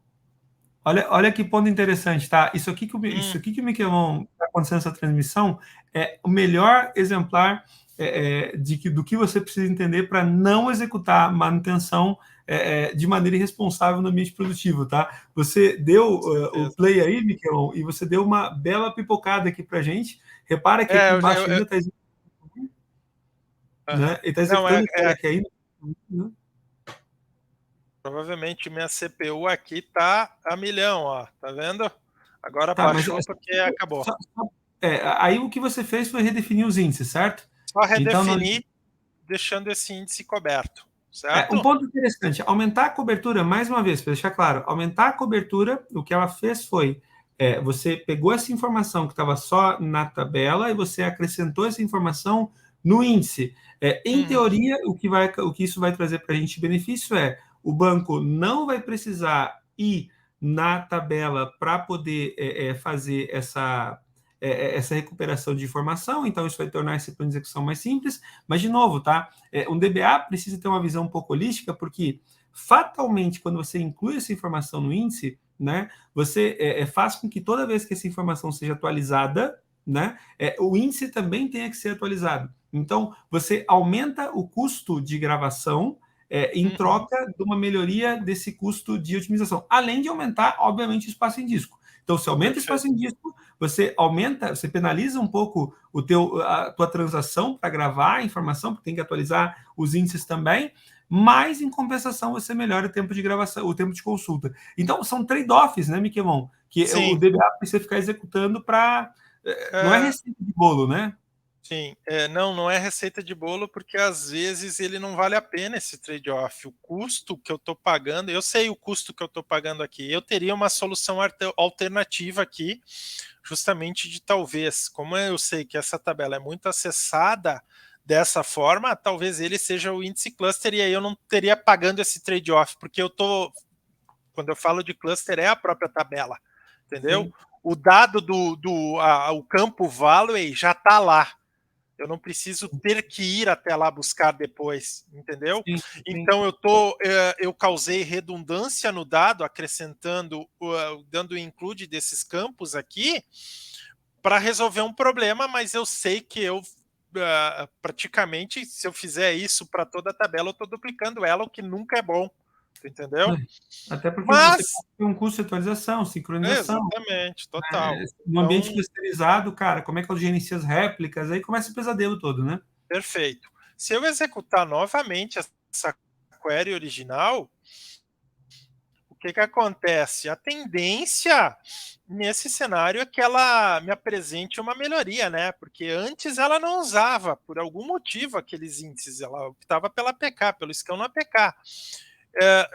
olha que ponto interessante, tá? Isso aqui que o Miquelon está acontecendo nessa transmissão é o melhor exemplar do que você precisa entender para não executar manutenção de maneira irresponsável no ambiente produtivo, tá? Você deu o play aí, Miquelon, e você deu uma bela pipocada aqui para gente. Repara que aqui embaixo ainda está executando. Né? Ele está executando aqui ainda. Né? Provavelmente minha CPU aqui tá a milhão, ó. Tá vendo? Agora baixou porque acabou. Aí o que você fez foi redefinir os índices, certo? Só redefinir, deixando esse índice coberto, certo? Um ponto interessante, aumentar a cobertura, mais uma vez, para deixar claro, aumentar a cobertura, o que ela fez foi, você pegou essa informação que estava só na tabela e você acrescentou essa informação no índice. Em teoria, o que isso vai trazer para a gente de benefício é o banco não vai precisar ir na tabela para poder fazer essa recuperação de informação, então isso vai tornar esse plano de execução mais simples, mas de novo, tá? Um DBA precisa ter uma visão um pouco holística, porque fatalmente, quando você inclui essa informação no índice, né, você faz com que toda vez que essa informação seja atualizada, né, o índice também tenha que ser atualizado. Então, você aumenta o custo de gravação em troca de uma melhoria desse custo de otimização, além de aumentar, obviamente, o espaço em disco. Então, se aumenta o espaço em disco, você penaliza um pouco a tua transação para gravar a informação, porque tem que atualizar os índices também, mas, em compensação, você melhora o tempo de gravação, o tempo de consulta. Então, são trade-offs, né, Miquemon? Que o DBA precisa ficar executando para... Não é receita de bolo, né? Sim, não é receita de bolo, porque às vezes ele não vale a pena esse trade-off. O custo que eu estou pagando, eu sei o custo que eu estou pagando aqui. Eu teria uma solução alternativa aqui, justamente de talvez, como eu sei que essa tabela é muito acessada dessa forma, talvez ele seja o índice cluster e aí eu não teria pagando esse trade-off, porque quando eu falo de cluster, é a própria tabela, entendeu? Sim. O dado o campo Value já está lá. Eu não preciso ter que ir até lá buscar depois, entendeu? Sim, sim. Então eu causei redundância no dado, acrescentando, dando include desses campos aqui para resolver um problema, mas eu sei que eu praticamente, se eu fizer isso para toda a tabela, eu estou duplicando ela, o que nunca é bom, entendeu? Até porque você tem um custo de atualização, sincronização. Exatamente, total. No ambiente clusterizado, cara, como é que eu gerencio as réplicas? Aí começa o pesadelo todo, né? Perfeito. Se eu executar novamente essa query original, o que acontece? A tendência nesse cenário é que ela me apresente uma melhoria, né? Porque antes ela não usava, por algum motivo, aqueles índices, ela optava pela APK, pelo scan no APK.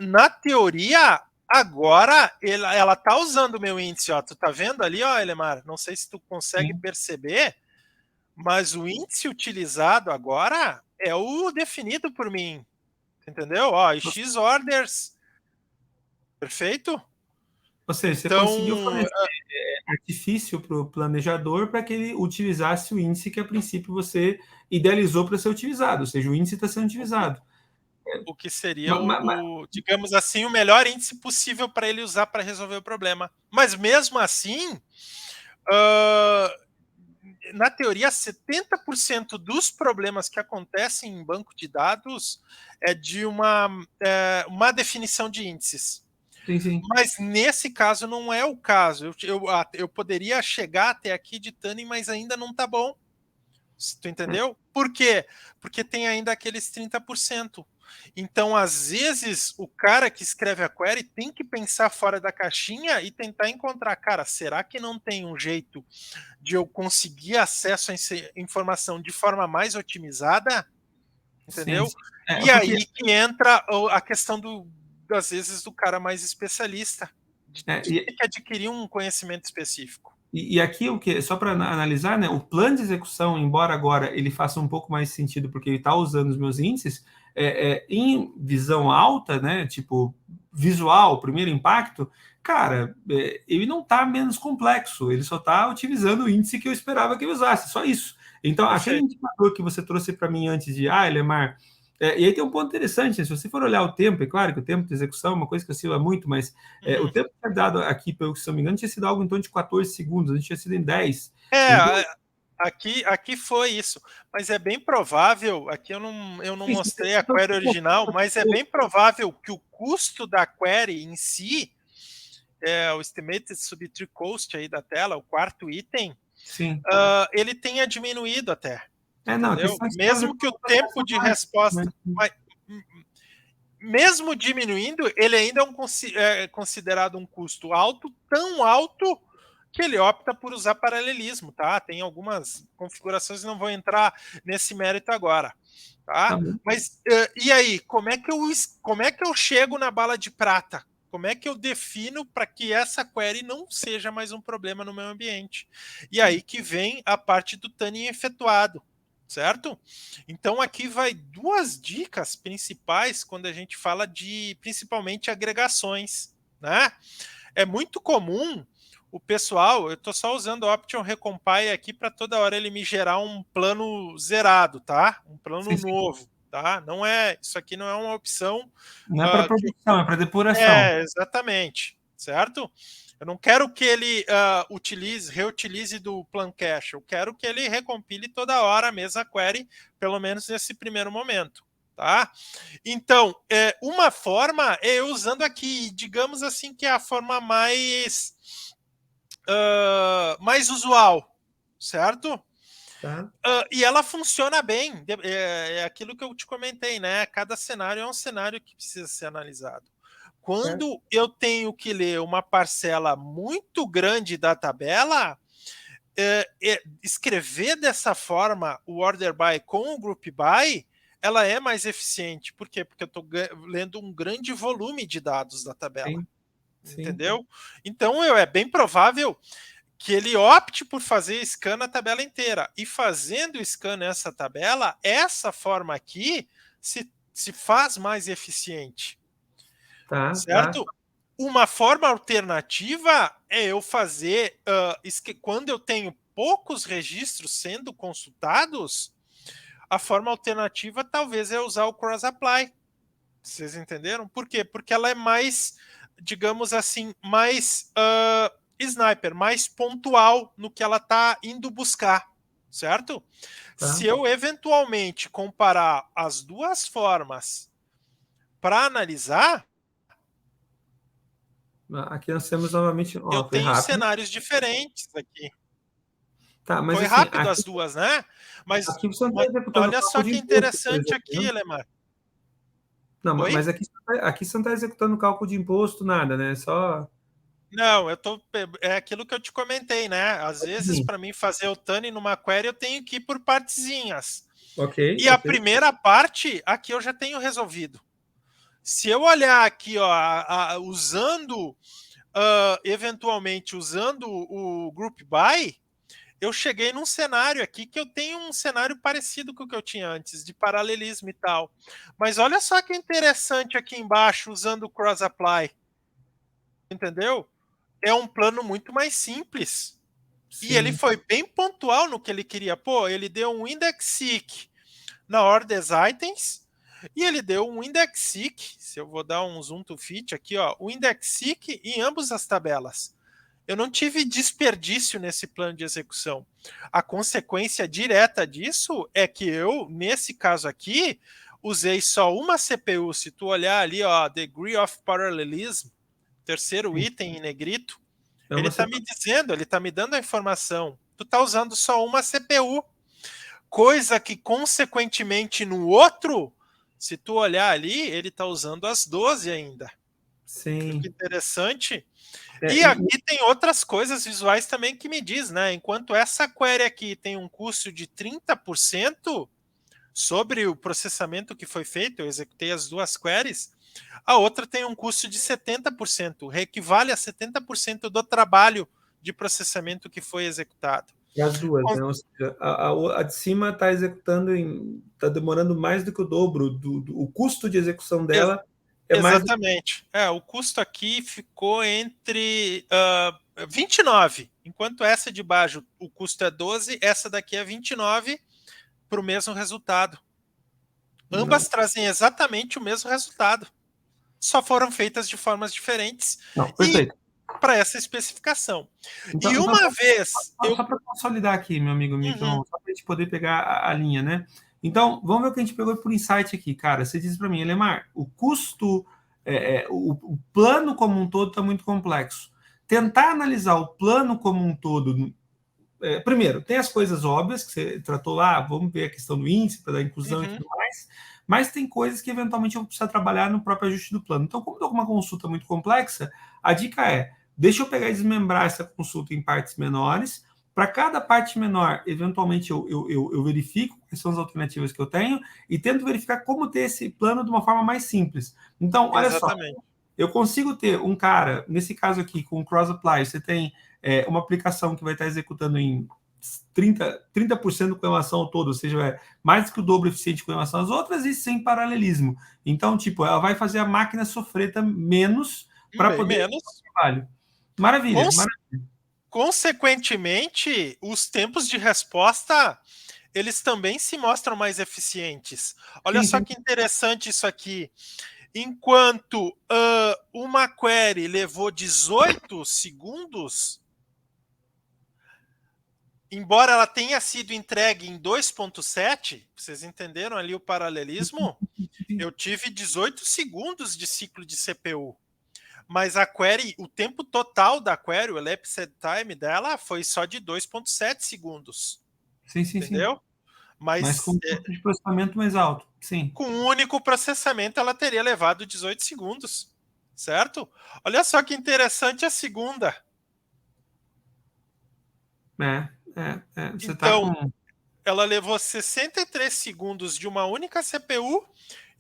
Na teoria, agora ela tá usando o meu índice, ó. Tu tá vendo ali, ó, Elemar? Não sei se tu consegue perceber, mas o índice utilizado agora é o definido por mim, entendeu? Ó, X orders, perfeito? Ou seja, então, você conseguiu fornecer artifício para o planejador para que ele utilizasse o índice que, a princípio, você idealizou para ser utilizado, ou seja, o índice está sendo utilizado. O que seria, digamos assim, o melhor índice possível para ele usar para resolver o problema. Mas mesmo assim, na teoria, 70% dos problemas que acontecem em banco de dados é de uma definição de índices. Sim, sim. Mas nesse caso não é o caso. Eu poderia chegar até aqui de Tuning, mas ainda não está bom. Tu entendeu? Por quê? Porque tem ainda aqueles 30%. Então, às vezes, o cara que escreve a query tem que pensar fora da caixinha e tentar encontrar, cara, será que não tem um jeito de eu conseguir acesso a essa informação de forma mais otimizada? Entendeu? Sim, sim. E aí que entra a questão às vezes, do cara mais especialista, de ter que adquirir um conhecimento específico. E aqui, só para analisar, né, o plano de execução, embora agora ele faça um pouco mais sentido, porque ele está usando os meus índices, em visão alta, né, tipo visual, primeiro impacto, cara, ele não está menos complexo, ele só está utilizando o índice que eu esperava que ele usasse, só isso. Então, aquele indicador que você trouxe para mim antes de, Elemar, e aí tem um ponto interessante, né? Se você for olhar o tempo, é claro que o tempo de execução é uma coisa que oscila muito, mas o tempo que é dado aqui, pelo que se não me engano, tinha sido algo em torno de 14 segundos, a gente tinha sido em 10. Então, aqui foi isso, mas é bem provável, aqui eu não mostrei a query original, mas é bem provável que o custo da query em si, o Estimated Subtree Cost aí da tela, o quarto item, ele tenha diminuído até. Mesmo que o tempo de resposta... Mesmo diminuindo, ele ainda é considerado um custo alto, tão alto que ele opta por usar paralelismo, tá? Tem algumas configurações, não vou entrar nesse mérito agora, tá? Mas e aí, como é que eu chego na bala de prata? Como é que eu defino para que essa query não seja mais um problema no meu ambiente? E aí que vem a parte do tuning efetuado, certo? Então aqui vai duas dicas principais quando a gente fala de, principalmente, agregações, né? É muito comum o pessoal, eu estou só usando o Option Recompile aqui para toda hora ele me gerar um plano zerado, tá? Um plano novo, tá? Não é, isso aqui não é uma opção. Não é para produção, é para depuração. Exatamente, certo? Eu não quero que ele reutilize do plan cache, eu quero que ele recompile toda hora a mesma query, pelo menos nesse primeiro momento, Tá? Então, uma forma é eu usando aqui, digamos assim, que é a forma mais usual, certo? Tá? E ela funciona bem, é aquilo que eu te comentei, né? Cada cenário é um cenário que precisa ser analisado. Certo? Quando eu tenho que ler uma parcela muito grande da tabela, escrever dessa forma o order by com o group by, ela é mais eficiente. Por quê? Porque eu estou lendo um grande volume de dados da tabela. Sim. Sim. Entendeu? Então é bem provável que ele opte por fazer scan na tabela inteira. E fazendo scan nessa tabela, essa forma aqui se faz mais eficiente. Tá, tá. Certo? Uma forma alternativa é eu fazer, quando eu tenho poucos registros sendo consultados, a forma alternativa talvez é usar o cross apply. Vocês entenderam? Por quê? Porque ela é mais, digamos assim, mais sniper, mais pontual no que ela está indo buscar, certo? Tá. Se eu eventualmente comparar as duas formas para analisar, Aqui nós temos novamente, eu ó, foi tenho rápido. cenários diferentes aqui. Tá, mas Foi assim, rápido as duas, né? Mas, aqui você não está mas executando olha só cálculo de que imposto, por interessante exemplo, aqui, né? Lemar. Não, Oi? mas aqui você não está executando cálculo de imposto, nada, né? Só. Não, é aquilo que eu te comentei, né? Às vezes, Sim. para mim fazer o tuning numa query, eu tenho que ir por partezinhas. Ok, E a ok. primeira parte, aqui eu já tenho resolvido. Se eu olhar aqui, ó, usando, eventualmente usando o Group By, eu cheguei num cenário aqui que eu tenho um cenário parecido com o que eu tinha antes, de paralelismo e tal. Mas olha só que interessante aqui embaixo, usando o Cross Apply. Entendeu? É um plano muito mais simples. E ele Sim. foi bem pontual no que ele queria. Pô, ele deu um index seek na ordens items e ele deu um index seek, se eu vou dar um zoom to fit aqui, ó, o index seek em ambas as tabelas. Eu não tive desperdício nesse plano de execução. A consequência direta disso é que eu, nesse caso aqui, usei só uma CPU. Se tu olhar ali, ó, degree of parallelism, terceiro Sim. item em negrito, É ele uma está me dizendo, ele está me dando a informação. Tu está usando só uma CPU, coisa que, consequentemente, no outro, se tu olhar ali, ele está usando as 12 ainda. Viu que Sim. interessante? É, E aqui tem outras coisas visuais também que me diz, né? Enquanto essa query aqui tem um custo de 30% sobre o processamento que foi feito, eu executei as duas queries, a outra tem um custo de 70%, equivale a 70% do trabalho de processamento que foi executado. as duas, né? Ou seja, a de cima está executando está demorando mais do que o dobro o custo de execução Ex dela é mais do exatamente. O custo aqui ficou entre 29, enquanto essa de baixo o custo é 12, essa daqui é 29 para o mesmo resultado. não, Ambas trazem exatamente o mesmo resultado. Só foram feitas de formas diferentes não, e perfeito. para essa especificação. Então, E uma vez eu. só para consolidar aqui, meu amigo Uhum, Micron, só para a gente poder pegar a linha, né? Então, vamos ver o que a gente pegou por insight aqui, cara. Você disse para mim, Elemar, o custo, o plano como um todo está muito complexo. Tentar analisar o plano como um todo. Primeiro, tem as coisas óbvias que você tratou lá, vamos ver a questão do índice, da inclusão e uhum, tudo mais, mas tem coisas que eventualmente eu vou precisar trabalhar no próprio ajuste do plano. Então, como estou com uma consulta muito complexa, a dica é: deixa eu pegar e desmembrar essa consulta em partes menores. Para cada parte menor, eventualmente eu verifico quais são as alternativas que eu tenho e tento verificar como ter esse plano de uma forma mais simples. Então, olha só, exatamente. eu consigo ter um cara, nesse caso aqui, com o Cross Apply, você tem uma aplicação que vai estar executando em 30% com relação ao todo, ou seja, mais do que o dobro eficiente com relação às outras e sem paralelismo. Então, tipo, ela vai fazer a máquina sofrer menos para Bem poder fazer menos. o trabalho. Maravilha, Cons maravilha. Consequentemente, os tempos de resposta eles também se mostram mais eficientes. Olha Sim, só sim. que interessante isso aqui. Enquanto uma query levou 18 segundos, embora ela tenha sido entregue em 2.7, vocês entenderam ali o paralelismo? Eu tive 18 segundos de ciclo de CPU. Mas a query, o tempo total da query, o elapsed time dela foi só de 2.7 segundos. Sim, sim, sim. Entendeu? Mas com Mas um custo de processamento mais alto. Sim. com um único processamento ela teria levado 18 segundos. Certo? Olha só que interessante a segunda. Você está Então, com. ela levou 63 segundos de uma única CPU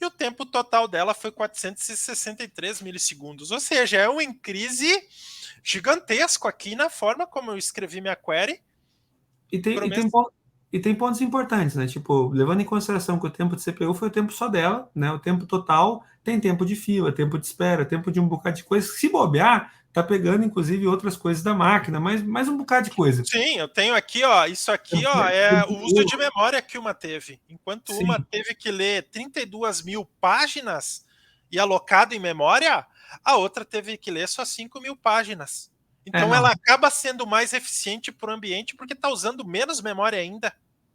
e o tempo total dela foi 463 milissegundos. Ou seja, é um increase gigantesco aqui na forma como eu escrevi minha query. E tem pontos importantes, né? Tipo, levando em consideração que o tempo de CPU foi o tempo só dela, né? O tempo total tem tempo de fila, tempo de espera, tempo de um bocado de coisa. Se bobear, tá pegando, inclusive, outras coisas da máquina, mas mais um bocado de coisa. Sim, eu tenho aqui, ó, isso aqui, ó, é o uso de memória que uma teve. Enquanto uma Sim. teve que ler 32 mil páginas e alocado em memória, a outra teve que ler só 5 mil páginas. Então Não. ela acaba sendo mais eficiente para o ambiente porque está usando menos memória ainda.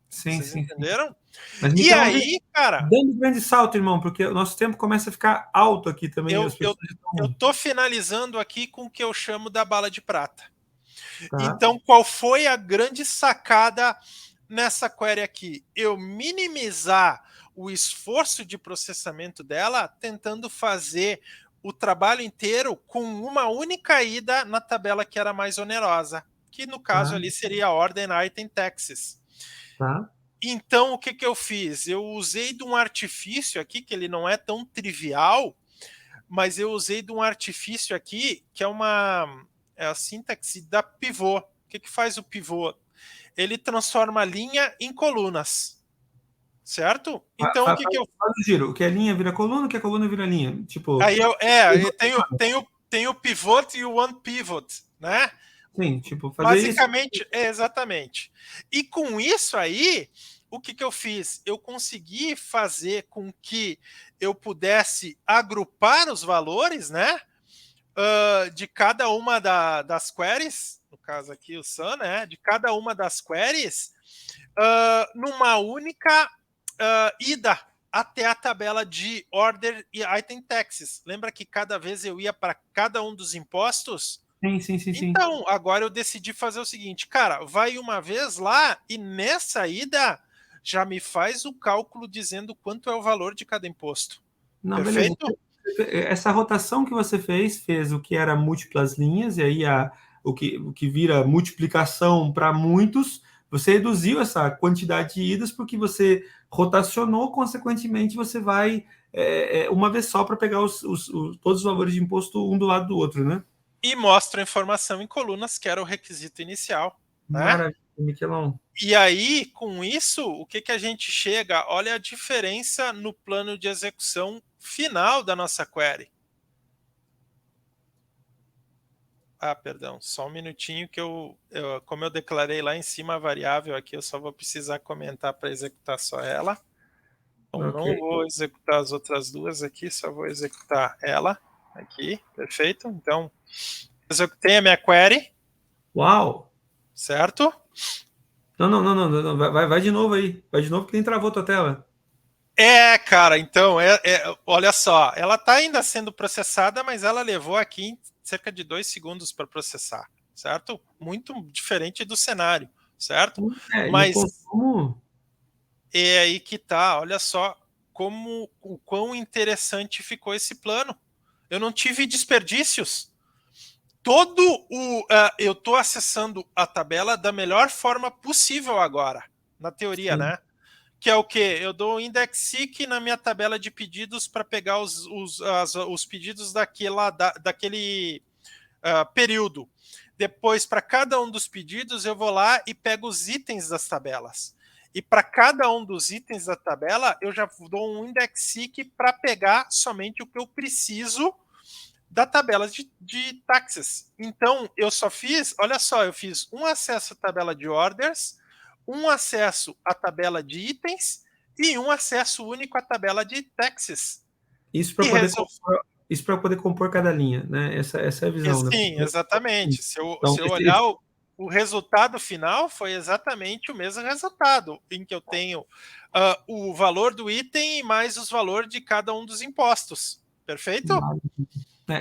Sim, Vocês sim, sim. entenderam? Mas, E Miquelão, aí, cara, dando um grande salto, irmão, porque o nosso tempo começa a ficar alto aqui também. eu, As eu, pessoas eu estão. tô finalizando aqui com o que eu chamo da bala de prata. Tá, Então, qual foi a grande sacada nessa query aqui? Eu minimizar o esforço de processamento dela, tentando fazer o trabalho inteiro com uma única ida na tabela que era mais onerosa, que no caso tá, ali seria a ordem item taxes. tá. Então, o que, que eu fiz? Eu usei de um artifício aqui, que ele não é tão trivial, mas eu usei de um artifício aqui, que é a sintaxe da pivô. O que, que faz o pivô? Ele transforma a linha em colunas, certo? Então, o que, que eu... Faz o giro. O que é linha vira coluna, o que é coluna vira linha. Tipo, Aí tem o pivot e o one pivot, né? sim, tipo, fazer isso. Basicamente, é exatamente. E com isso aí, o que, que eu fiz? Eu consegui fazer com que eu pudesse agrupar os valores, né? De cada uma das queries, no caso aqui o Sun, né? De cada uma das queries, numa única ida até a tabela de order e item taxes. Lembra que cada vez eu ia para cada um dos impostos? Sim, sim, sim, sim. Então, agora eu decidi fazer o seguinte, cara, vai uma vez lá e nessa ida já me faz o cálculo dizendo quanto é o valor de cada imposto. Não, beleza. Perfeito? Essa rotação que você fez o que era múltiplas linhas, e aí o que vira multiplicação para muitos, você reduziu essa quantidade de idas porque você rotacionou, consequentemente você vai uma vez só para pegar todos os valores de imposto um do lado do outro, né? E mostra a informação em colunas, que era o requisito inicial, né? Maravilha, Miquelão. E aí, com isso, o que, que a gente chega? Olha a diferença no plano de execução final da nossa query. Ah, perdão, só um minutinho que como eu declarei lá em cima a variável aqui, eu só vou precisar comentar para executar só ela. Então, Ok. não vou executar as outras duas aqui, só vou executar ela aqui, perfeito? Então, executei a minha query, Uau! certo? Não, não, não, não, não. Vai de novo aí. Vai de novo que nem travou tua tela. Cara, então, olha só, ela está ainda sendo processada, mas ela levou aqui cerca de 2 segundos para processar, certo? Muito diferente do cenário, certo? E o Mas consumo. é aí que tá, olha só o quão interessante ficou esse plano. Eu não tive desperdícios. Eu estou acessando a tabela da melhor forma possível agora, na teoria, Sim. né? Que é o quê? Eu dou um index seek na minha tabela de pedidos para pegar os pedidos daquele período. Depois, para cada um dos pedidos, eu vou lá e pego os itens das tabelas. E para cada um dos itens da tabela, eu já dou um index seek para pegar somente o que eu preciso da tabela de taxas. Então, eu só fiz, olha só, eu fiz um acesso à tabela de orders, um acesso à tabela de itens e um acesso único à tabela de taxes. Isso para E poder compor, isso para poder compor cada linha, né? Essa é a visão, né? sim, exatamente. Se eu Então, olhar. o resultado final foi exatamente o mesmo resultado, em que eu tenho o valor do item mais os valores de cada um dos impostos. Perfeito?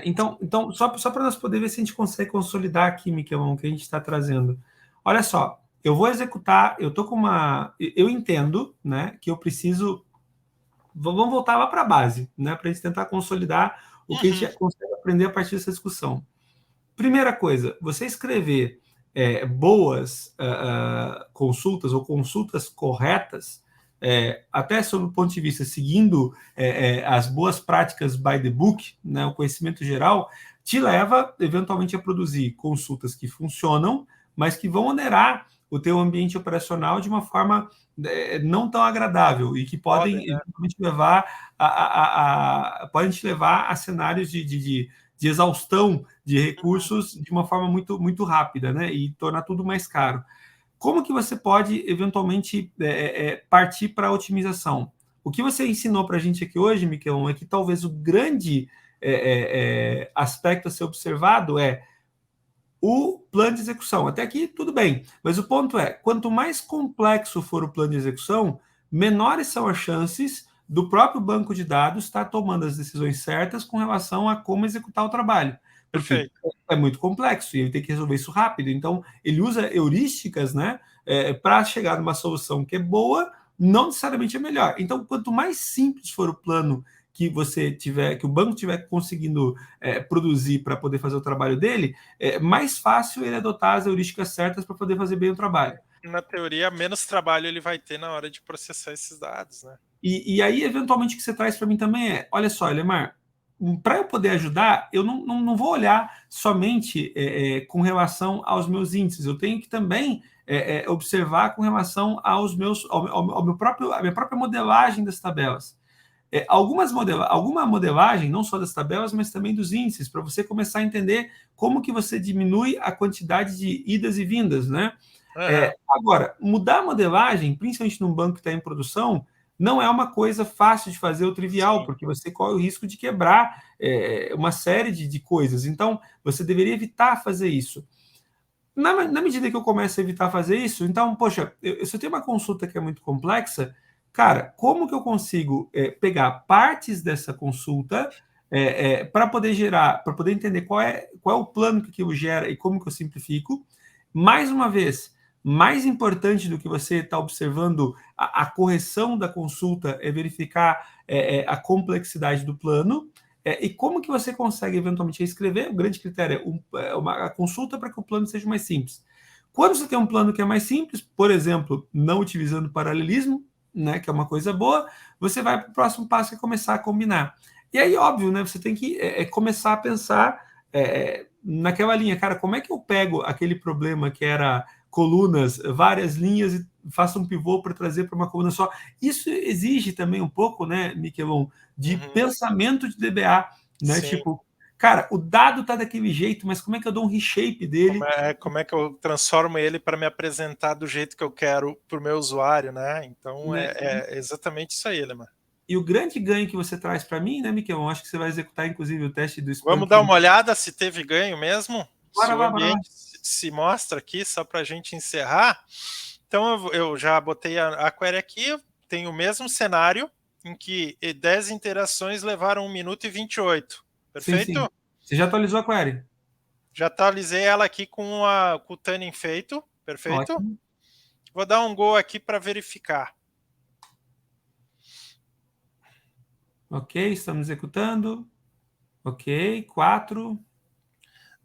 Então só para nós poder ver se a gente consegue consolidar aqui, Miquelão, o que a gente está trazendo. Olha só, eu vou executar, eu tô com uma. Eu entendo, né, que eu preciso. Vamos voltar lá para a base, né, para a gente tentar consolidar o que a gente consegue aprender a partir dessa discussão. Primeira coisa, você escrever boas consultas ou consultas corretas, até sob o ponto de vista seguindo as boas práticas by the book, né, o conhecimento geral, te leva eventualmente a produzir consultas que funcionam, mas que vão onerar o teu ambiente operacional de uma forma não tão agradável e que podem eventualmente podem te levar a cenários de exaustão de recursos de uma forma muito, muito rápida, né? E tornar tudo mais caro. Como que você pode, eventualmente, partir para a otimização? O que você ensinou para a gente aqui hoje, Miquelon, é que talvez o grande aspecto a ser observado é o plano de execução. Até aqui, tudo bem. Mas o ponto é, quanto mais complexo for o plano de execução, menores são as chances do próprio banco de dados estar tomando as decisões certas com relação a como executar o trabalho. Porque é muito complexo e ele tem que resolver isso rápido. Então, ele usa heurísticas, né, para chegar numa solução que é boa, não necessariamente é melhor. Então, quanto mais simples for o plano que você tiver, que o banco tiver conseguindo produzir para poder fazer o trabalho dele, mais fácil ele adotar as heurísticas certas para poder fazer bem o trabalho. Na teoria, menos trabalho ele vai ter na hora de processar esses dados, né? E aí, eventualmente, o que você traz para mim também olha só, Elemar, para eu poder ajudar, eu não vou olhar somente com relação aos meus índices, eu tenho que também observar com relação aos meus, ao meu próprio, a minha própria modelagem das tabelas. Alguma modelagem, não só das tabelas, mas também dos índices, para você começar a entender como que você diminui a quantidade de idas e vindas, né? Agora, mudar a modelagem, principalmente num banco que está em produção, não é uma coisa fácil de fazer ou trivial, sim, porque você corre o risco de quebrar uma série de coisas. Então, você deveria evitar fazer isso. Na medida que eu começo a evitar fazer isso, então, poxa, se eu tenho uma consulta que é muito complexa, cara, como que eu consigo pegar partes dessa consulta para poder gerar, para poder entender qual é o plano que aquilo gera e como que eu simplifico? Mais uma vez, mais importante do que você está observando a correção da consulta é verificar a complexidade do plano e como que você consegue eventualmente escrever. O grande critério é a consulta para que o plano seja mais simples. Quando você tem um plano que é mais simples, por exemplo, não utilizando paralelismo, né, que é uma coisa boa, você vai para o próximo passo, que é começar a combinar. E aí, óbvio, né, você tem que começar a pensar naquela linha. Cara, como é que eu pego aquele problema que era colunas, várias linhas e faço um pivô para trazer para uma coluna só? Isso exige também um pouco, né, Miquelon, de pensamento de DBA, né? Sim. Tipo, cara, o dado tá daquele jeito, mas como é que eu dou um reshape dele? Como é que eu transformo ele para me apresentar do jeito que eu quero para o meu usuário, né? Então é exatamente isso aí, Lemar. E o grande ganho que você traz para mim, né, Miquel? Acho que você vai executar, inclusive, o teste do Splunk. Vamos dar uma olhada se teve ganho mesmo? Bora, se o ambiente se mostra aqui, só para a gente encerrar. Então, eu já botei a query aqui, tem o mesmo cenário, em que 10 interações levaram 1 minuto e 28. Perfeito? Sim, sim. Você já atualizou a query? Já atualizei ela aqui com o tuning feito. Perfeito? Ótimo. Vou dar um go aqui para verificar. Ok, estamos executando. Ok, 4.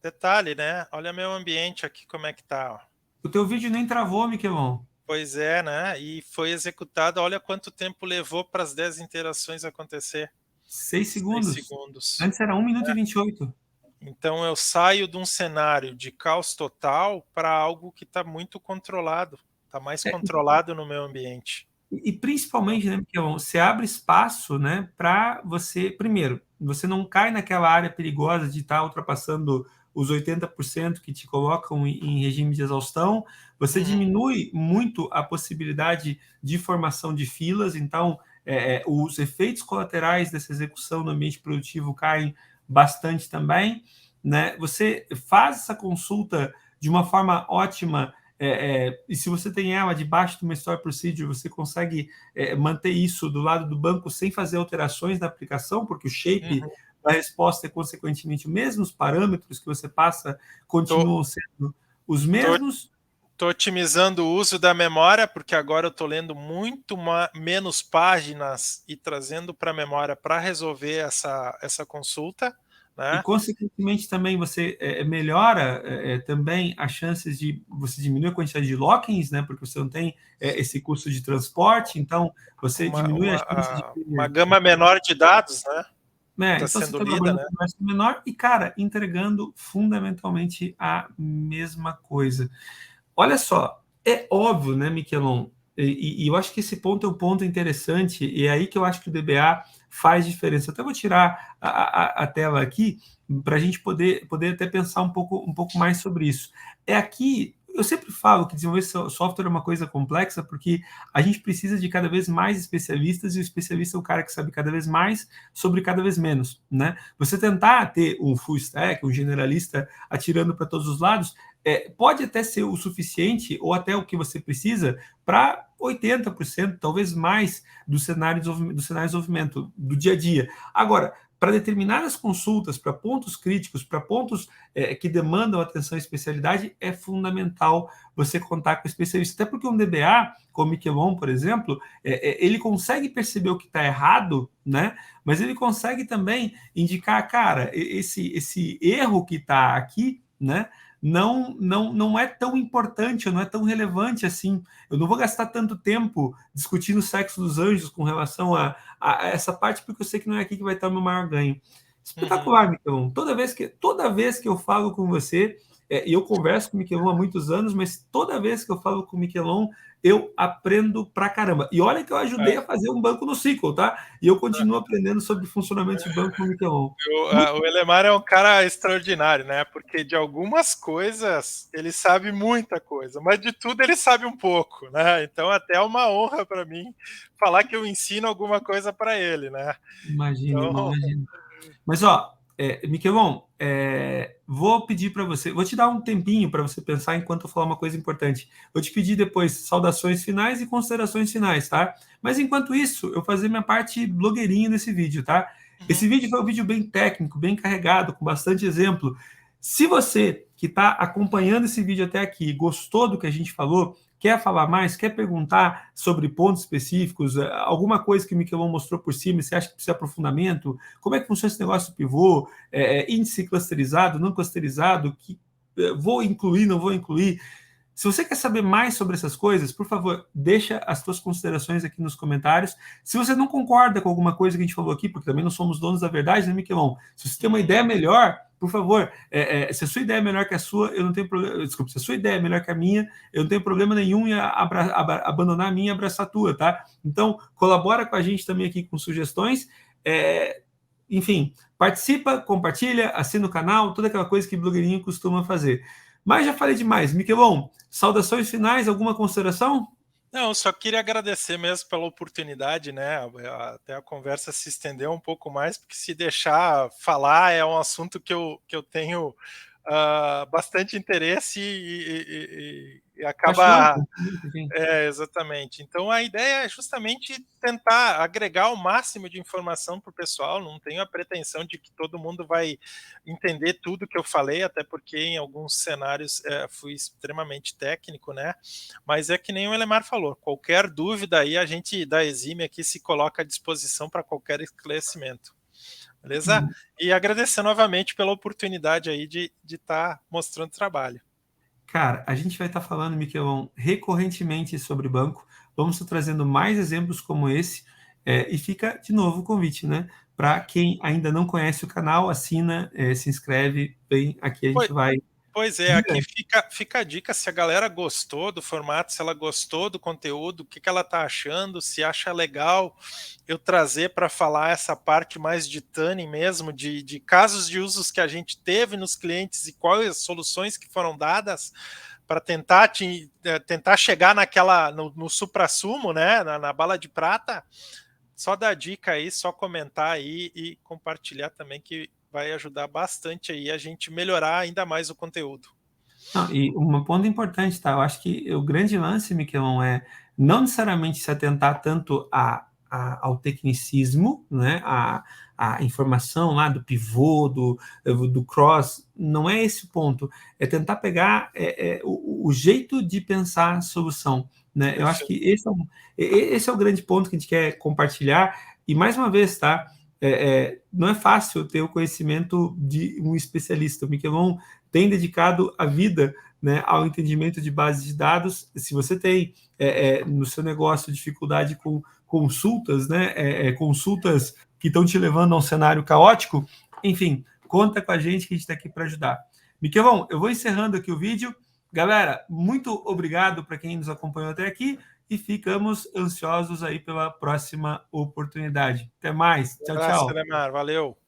Detalhe, né? Olha meu ambiente aqui, como é que tá. Ó. O teu vídeo nem travou, Miquelon. Pois é, né? E foi executado. Olha quanto tempo levou para as 10 interações acontecer. 6 segundos. 6 segundos. Antes era 1 minuto e 28. Então eu saio de um cenário de caos total para algo que está muito controlado. Está mais controlado no meu ambiente. E principalmente, né, Miquelon, você abre espaço, né, para você, primeiro, você não cai naquela área perigosa de estar ultrapassando os 80% que te colocam em regime de exaustão, você diminui muito a possibilidade de formação de filas, então os efeitos colaterais dessa execução no ambiente produtivo caem bastante também, né? Você faz essa consulta de uma forma ótima. E se você tem ela debaixo de uma Store Procedure, você consegue manter isso do lado do banco sem fazer alterações na aplicação, porque o shape da resposta é, consequentemente, os mesmos parâmetros que você passa continuam sendo os mesmos. Estou otimizando o uso da memória, porque agora eu estou lendo muito menos páginas e trazendo para a memória para resolver essa consulta. Né? E, consequentemente, também você melhora também as chances de você diminuir a quantidade de lock-ins, né? Porque você não tem esse custo de transporte, então você diminui a chance de uma gama menor de dados, né? Então você está trabalhando com um menor e, cara, entregando fundamentalmente a mesma coisa. Olha só, é óbvio, né, Miquelon? E eu acho que esse ponto é um ponto interessante, e é aí que eu acho que o DBA faz diferença. Eu até vou tirar a tela aqui para a gente poder até pensar um pouco mais sobre isso. É aqui, eu sempre falo que desenvolver software é uma coisa complexa, porque a gente precisa de cada vez mais especialistas, e o especialista é o cara que sabe cada vez mais sobre cada vez menos, né? Você tentar ter um full stack, um generalista atirando para todos os lados, pode até ser o suficiente, ou até o que você precisa, para 80%, talvez mais, do cenário de desenvolvimento do dia a dia. Agora, para determinadas consultas, para pontos críticos, para pontos que demandam atenção e especialidade, é fundamental você contar com o especialista. Até porque um DBA, como o Miquelon, por exemplo, ele consegue perceber o que está errado, né? Mas ele consegue também indicar, cara, esse erro que está aqui, né? Não é tão importante, não é tão relevante assim. Eu não vou gastar tanto tempo discutindo o sexo dos anjos com relação a essa parte, porque eu sei que não é aqui que vai estar o meu maior ganho. Espetacular, Miquelon. Toda vez que eu falo com você, e eu converso com o Miquelon há muitos anos, mas toda vez que eu falo com o Miquelon, eu aprendo pra caramba. E olha que eu ajudei a fazer um banco no SQL, tá? E eu continuo aprendendo sobre funcionamento de banco com o Miquelon. O Elemar é um cara extraordinário, né? Porque de algumas coisas ele sabe muita coisa, mas de tudo ele sabe um pouco, né? Então até é uma honra para mim falar que eu ensino alguma coisa para ele, né? Imagina, então... irmão, imagina. Mas, ó, Miquelon, vou pedir para você, vou te dar um tempinho para você pensar enquanto eu falar uma coisa importante. Vou te pedir depois saudações finais e considerações finais, tá? Mas, enquanto isso, eu vou fazer minha parte blogueirinho nesse vídeo, tá? Esse vídeo foi um vídeo bem técnico, bem carregado, com bastante exemplo. Se você que está acompanhando esse vídeo até aqui gostou do que a gente falou, quer falar mais, quer perguntar sobre pontos específicos, alguma coisa que o Miquelon mostrou por cima, você acha que precisa de aprofundamento, como é que funciona esse negócio do pivô, índice clusterizado, não clusterizado, vou incluir, não vou incluir. Se você quer saber mais sobre essas coisas, por favor, deixa as suas considerações aqui nos comentários. Se você não concorda com alguma coisa que a gente falou aqui, porque também não somos donos da verdade, né, Miquelon? Se você tem uma ideia melhor, por favor, se a sua ideia é melhor que a sua, eu não tenho problema. Desculpa, se a sua ideia é melhor que a minha, eu não tenho problema nenhum em abandonar a minha e abraçar a tua, tá? Então, colabora com a gente também aqui com sugestões. Enfim, participa, compartilha, assina o canal, toda aquela coisa que blogueirinho costuma fazer. Mas já falei demais. Miquelon, saudações finais, alguma consideração? Não, só queria agradecer mesmo pela oportunidade, né? Até a conversa se estendeu um pouco mais, porque se deixar falar é um assunto que eu tenho bastante interesse e Paixão, acaba. Exatamente. Então a ideia é justamente tentar agregar o máximo de informação para o pessoal. Não tenho a pretensão de que todo mundo vai entender tudo que eu falei, até porque em alguns cenários fui extremamente técnico, né? Mas é que nem o Elemar falou, qualquer dúvida aí a gente da Exime aqui se coloca à disposição para qualquer esclarecimento. Beleza? E agradecer novamente pela oportunidade aí de estar mostrando trabalho. Cara, a gente vai estar falando, Miquelon, recorrentemente sobre banco. Vamos estar trazendo mais exemplos como esse. E fica de novo o convite, né? Para quem ainda não conhece o canal, assina, se inscreve, vem aqui, a gente vai. Pois é, aqui fica a dica, se a galera gostou do formato, se ela gostou do conteúdo, o que ela está achando, se acha legal eu trazer para falar essa parte mais de tuning mesmo, de casos de usos que a gente teve nos clientes e quais as soluções que foram dadas para tentar chegar no suprassumo, né, na bala de prata. Só dar dica aí, só comentar aí e compartilhar também, que vai ajudar bastante aí a gente melhorar ainda mais o conteúdo. Não, e um ponto importante, tá? Eu acho que o grande lance, Miquelon, é não necessariamente se atentar tanto ao tecnicismo, né? A informação lá do pivô, do cross, não é esse o ponto. É tentar pegar o jeito de pensar a solução, né? Eu acho que Perfeito. esse é o grande ponto que a gente quer compartilhar. E mais uma vez, tá? Não é fácil ter o conhecimento de um especialista. O Miquelon tem dedicado a vida, né, ao entendimento de bases de dados. Se você tem no seu negócio dificuldade com consultas, né, consultas que estão te levando a um cenário caótico, enfim, conta com a gente que a gente está aqui para ajudar. Miquelon, eu vou encerrando aqui o vídeo. Galera, muito obrigado para quem nos acompanhou até aqui e ficamos ansiosos aí pela próxima oportunidade. Até mais. Um Tchau, abraço, tchau. Ademar. Valeu.